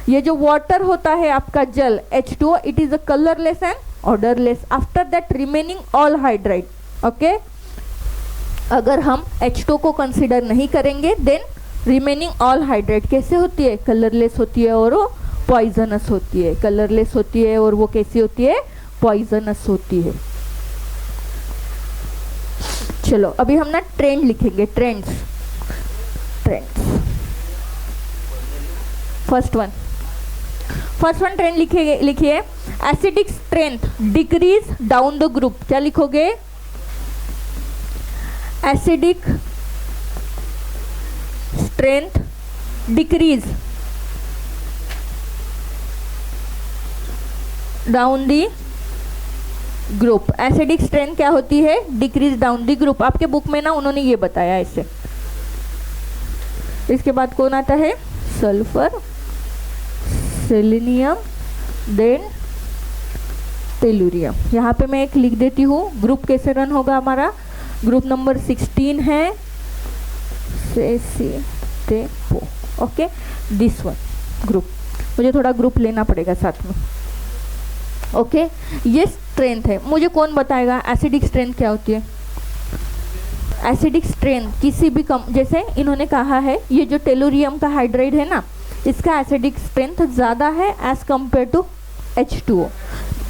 ये जो वाटर होता है आपका जल H2O, it is a colourless and odourless. After that remaining all hydride, okay. अगर हम H2O को कंसिडर नहीं करेंगे देन रिमेनिंग ऑल हाइड्राइड कैसे होती है? कलरलेस होती है और वो पॉइजनस होती है। कलरलेस होती है और वो कैसी होती है? पॉइजनस होती है। चलो अभी हम ना ट्रेंड लिखेंगे। ट्रेंड्स, फर्स्ट वन ट्रेंड लिखिए। Acidic strength decrease down the group. क्या लिखोगे? Acidic strength decrease down the group. Acidic strength क्या होती है? Decrease down the group. आपके बुक में ना उन्होंने ये बताया ऐसे। इसके बाद कौन आता है? Sulphur, selenium, then tellurium. यहाँ पे मैं एक लिख देती हूँ। ग्रुप कैसे रन होगा हमारा? ग्रुप नंबर 16 है सेसिटेपो, ओके। दिस वन ग्रुप, मुझे थोड़ा ग्रुप लेना पड़ेगा साथ में, ओके। ये स्ट्रेंथ है। मुझे कौन बताएगा एसिडिक स्ट्रेंथ क्या होती है? एसिडिक स्ट्रेंथ किसी भी जैसे इन्होंने कहा है ये जो टेलुरियम का हाइड्राइड है ना, इसका एसिडिक स्ट्रेंथ ज़्यादा है एज कम्पेयर टू H2O।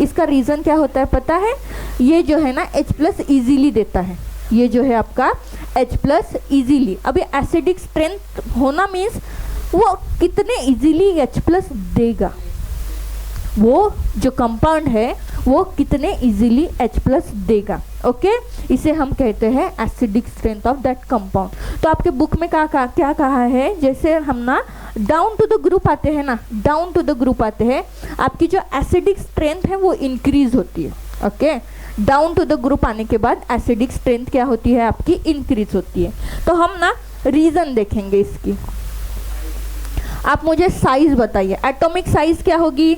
इसका रीज़न क्या होता है पता है? ये जो है ना H+ इजीली देता है। ये जो है आपका H+ इजीली। अभी एसिडिक स्ट्रेंथ होना मीन्स वो कितने इजीली H+ देगा। वो जो कंपाउंड है वो कितने इजीली H+ देगा। ओके, इसे हम कहते हैं acidic strength of that compound. तो आपके बुक में क्या कहा है, जैसे हम ना डाउन टू द ग्रुप आते हैं ना, डाउन टू द ग्रुप आते हैं, आपकी जो एसिडिक स्ट्रेंथ है वो इंक्रीज होती है। Okay, down to the group आने के बाद एसिडिक स्ट्रेंथ क्या होती है आपकी, इंक्रीज होती है। तो हम ना रीजन देखेंगे इसकी। आप मुझे साइज बताइए, एटॉमिक साइज क्या होगी,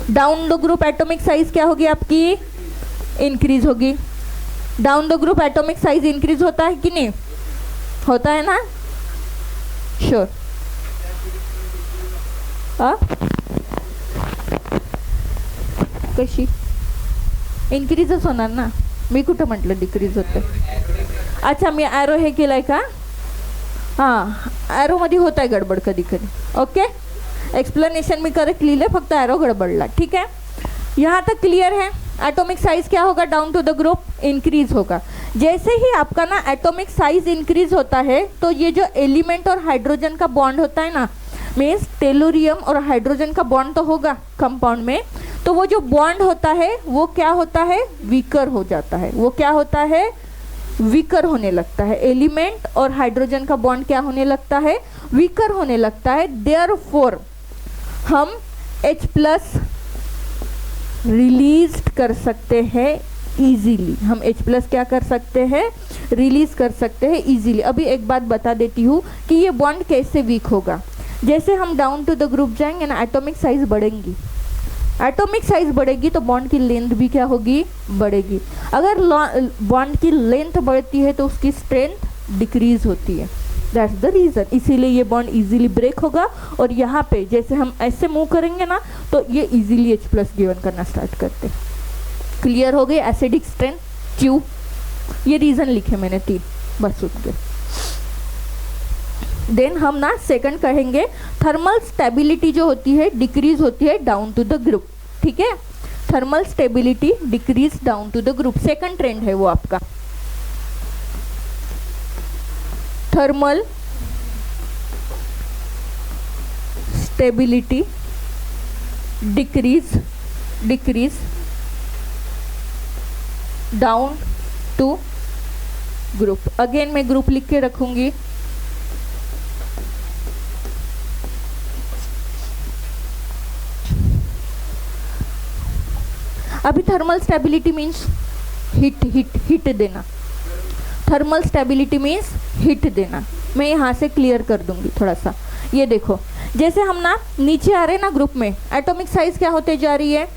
down the group atomic size क्या होगी आपकी, इंक्रीज होगी। Down the group atomic size increase होता है कि नहीं, होता है ना, श्योर। कशी इन्क्रीजच होणार ना, मी कुठं म्हटलं डिक्रीज होतं। अच्छा, मी ॲरो हे केलाय का, हां ॲरोमध्ये होत आहे गडबड कधी कधी। ओके, एक्सप्लेनेशन मी करेक्ट लिहिले, फक्त ॲरो गडबडला, ठीक है। यहाँ तक क्लियर है। एटॉमिक साइज क्या होगा, down to the group increase होगा। जैसे ही आपका ना एटॉमिक साइज इंक्रीज होता है तो ये जो एलिमेंट और हाइड्रोजन का बॉन्ड होता है ना, मीन्स टेलुरियम और हाइड्रोजन का बॉन्ड तो होगा कंपाउंड में, तो वो जो बॉन्ड होता है वो क्या होता है, वीकर हो जाता है। वो क्या होता है, वीकर होने लगता है। एलिमेंट और हाइड्रोजन का बॉन्ड क्या होने लगता है, वीकर होने लगता है। देयरफॉर हम H+ रिलीज कर सकते हैं इजीली। हम H+ क्या कर सकते हैं, रिलीज कर सकते हैं इजीली। अभी एक बात बता देती हूँ कि ये बॉन्ड कैसे वीक होगा। जैसे हम डाउन टू द ग्रुप जाएंगे ना, एटॉमिक साइज बढ़ेंगी, एटॉमिक साइज बढ़ेगी तो बॉन्ड की लेंथ भी क्या होगी, बढ़ेगी। अगर बॉन्ड की लेंथ बढ़ती है तो उसकी स्ट्रेंथ डिक्रीज होती है। दैट्स द रीज़न, इसीलिए ये बॉन्ड इजीली ब्रेक होगा। और यहाँ पे जैसे हम ऐसे मूव करेंगे ना तो ये इजीली H+ गिवन करना स्टार्ट करते। क्लियर हो गई एसिडिक स्ट्रेंथ Q। ये रीज़न लिखे मैंने 3, बस उसके। देन हम ना सेकंड कहेंगे, थर्मल स्टेबिलिटी जो होती है डिक्रीज होती है डाउन टू द ग्रुप। ठीक है, thermal stability decrease down to the group, second trend है वो आपका। Thermal stability decrease down to group. Again मैं ग्रुप लिख के रखूंगी। अभी थर्मल स्टेबिलिटी मीन्स हिट देना। थर्मल स्टेबिलिटी मीन्स हिट देना। मैं यहाँ से क्लियर कर दूंगी थोड़ा सा। ये देखो, जैसे हम ना नीचे आ रहे हैं ना ग्रुप में, एटॉमिक साइज क्या होते जा रही है,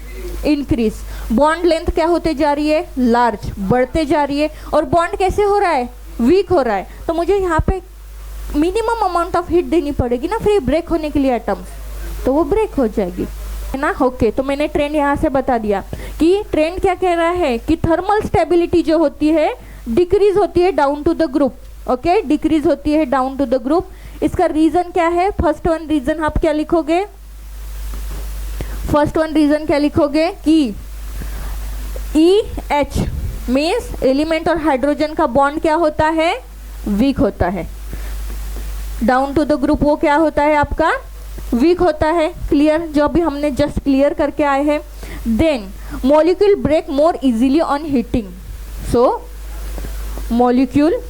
इंक्रीज। बॉन्ड लेंथ क्या होते जा रही है, लार्ज, बढ़ते जा रही है। और बॉन्ड कैसे हो रहा है, वीक हो रहा है। तो मुझे यहाँ पे मिनिमम अमाउंट ऑफ हिट देनी पड़ेगी ना, फिर ब्रेक होने के लिए एटम्स, तो वो ब्रेक हो जाएगी, है ना। ओके, तो मैंने ट्रेंड यहाँ से बता दिया कि ट्रेंड क्या कह रहा है कि थर्मल स्टेबिलिटी जो होती है डिक्रीज होती है down to the group. Okay, decrease होती है डाउन टू द ग्रुप। इसका रीजन क्या है, फर्स्ट वन रीजन आप क्या लिखोगे, फर्स्ट वन रीजन क्या लिखोगे कि EH मीन्स एलिमेंट और हाइड्रोजन का बॉन्ड क्या होता है, वीक होता है। डाउन टू द ग्रुप वो क्या होता है आपका, वीक होता है। क्लियर, जो अभी हमने जस्ट क्लियर करके आए हैं। Then molecule break more easily on heating. So molecule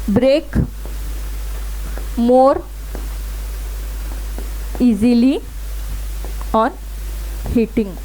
break more easily on heating.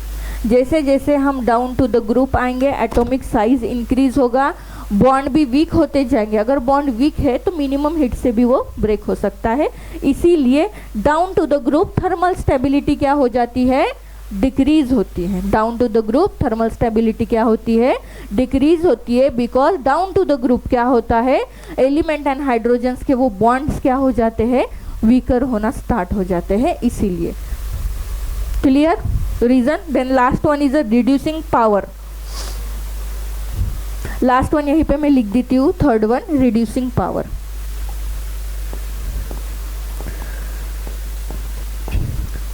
जैसे जैसे हम डाउन टू द ग्रुप आएंगे, एटॉमिक साइज इंक्रीज होगा, बॉन्ड भी वीक होते जाएंगे। अगर बॉन्ड वीक है तो मिनिमम हिट से भी वो ब्रेक हो सकता है। इसीलिए down to the group thermal stability क्या हो जाती है, डिक्रीज होती है। Down to the group thermal stability क्या होती है, डिक्रीज होती है। Because down to the group क्या होता है, एलिमेंट एंड हाइड्रोजन्स के वो बॉन्ड्स क्या हो जाते हैं, वीकर होना स्टार्ट हो जाते हैं, इसीलिए। Clear reason. Then last one is a reducing power. Last one यहीं पे मैं लिख देती हूँ, third one reducing power.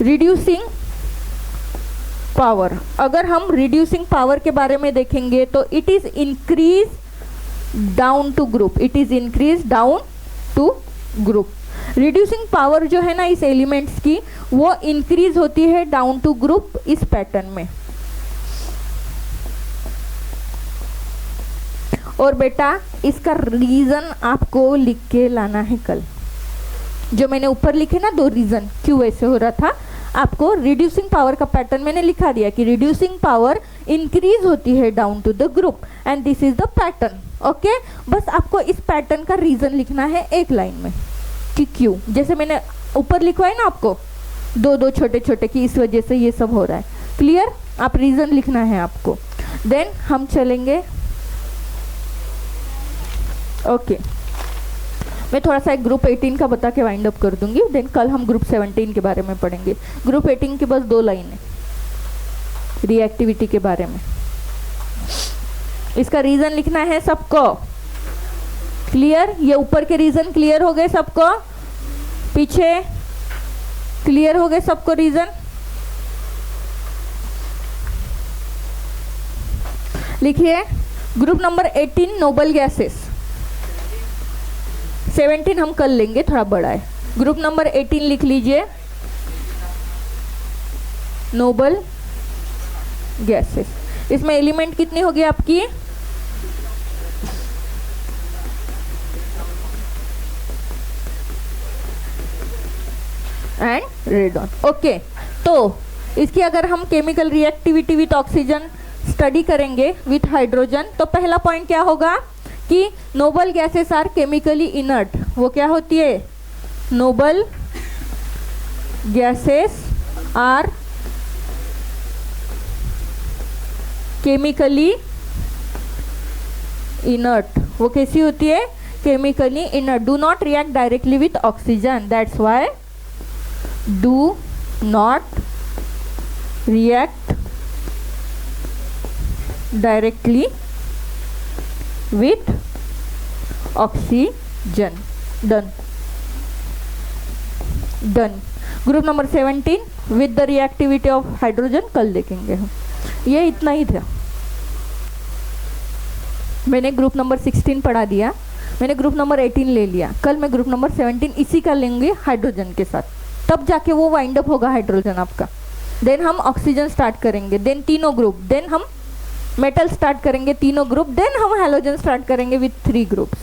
Reducing power, अगर हम रिड्यूसिंग पावर के बारे में देखेंगे तो it is increase down to group, it is increase down to group. Reducing power जो है ना इस एलिमेंट्स की, वो इंक्रीज होती है डाउन टू ग्रुप इस पैटर्न में। और बेटा इसका रीजन आपको लिख के लाना है कल। जो मैंने ऊपर लिखे ना 2 रीजन क्यों ऐसे हो रहा था, आपको रिड्यूसिंग पावर का पैटर्न मैंने लिखा दिया कि रिड्यूसिंग पावर इंक्रीज होती है down to the group and this is the pattern. Okay, बस आपको इस पैटर्न का रीजन लिखना है एक लाइन में कि क्यों, जैसे मैंने ऊपर लिखवाया ना आपको 2 छोटे छोटे कि इस वजह से ये सब हो रहा है। क्लियर? आप रीजन लिखना है आपको। देन हम चलेंगे। ओके, मैं थोड़ा सा एक ग्रुप 18 का बता के वाइंड अप कर दूंगी, देन कल हम ग्रुप 17 के बारे में पढ़ेंगे। ग्रुप 18 के बस 2 लाइन है रिएक्टिविटी के बारे में। इसका रीजन लिखना है सबको। क्लियर? ये ऊपर के रीजन क्लियर हो गए सबको? पीछे क्लियर हो गए सबको रीजन? लिखिए ग्रुप नंबर 18 नोबल गैसेस। 17 हम कल लेंगे, थोड़ा बड़ा है। ग्रुप नंबर 18 लिख लीजिए, नोबल गैसेस। इसमें एलिमेंट कितनी होगी आपकी? And radon. ओके, तो इसकी अगर हम chemical reactivity with oxygen study करेंगे विथ हाइड्रोजन, तो पहला पॉइंट क्या होगा कि noble gases are chemically inert. वो क्या होती है? Noble gases are chemically inert. वो कैसी होती है? Chemically inert. Do not react directly with oxygen, that's why do not react directly with oxygen. Done done. Group number 17 with the reactivity of hydrogen कल देखेंगे हम। ये इतना ही था। मैंने ग्रुप नंबर 16 पढ़ा दिया, मैंने ग्रुप नंबर 18 ले लिया। कल मैं ग्रुप नंबर 17 इसी का लेंगे हाइड्रोजन के साथ, तब जाके वो वाइंड अप होगा हाइड्रोजन आपका। देन हम ऑक्सीजन स्टार्ट करेंगे, देन तीनों ग्रुप, देन हम मेटल स्टार्ट करेंगे तीनों ग्रुप, देन हम हैलोजन स्टार्ट करेंगे विथ 3 ग्रुप्स।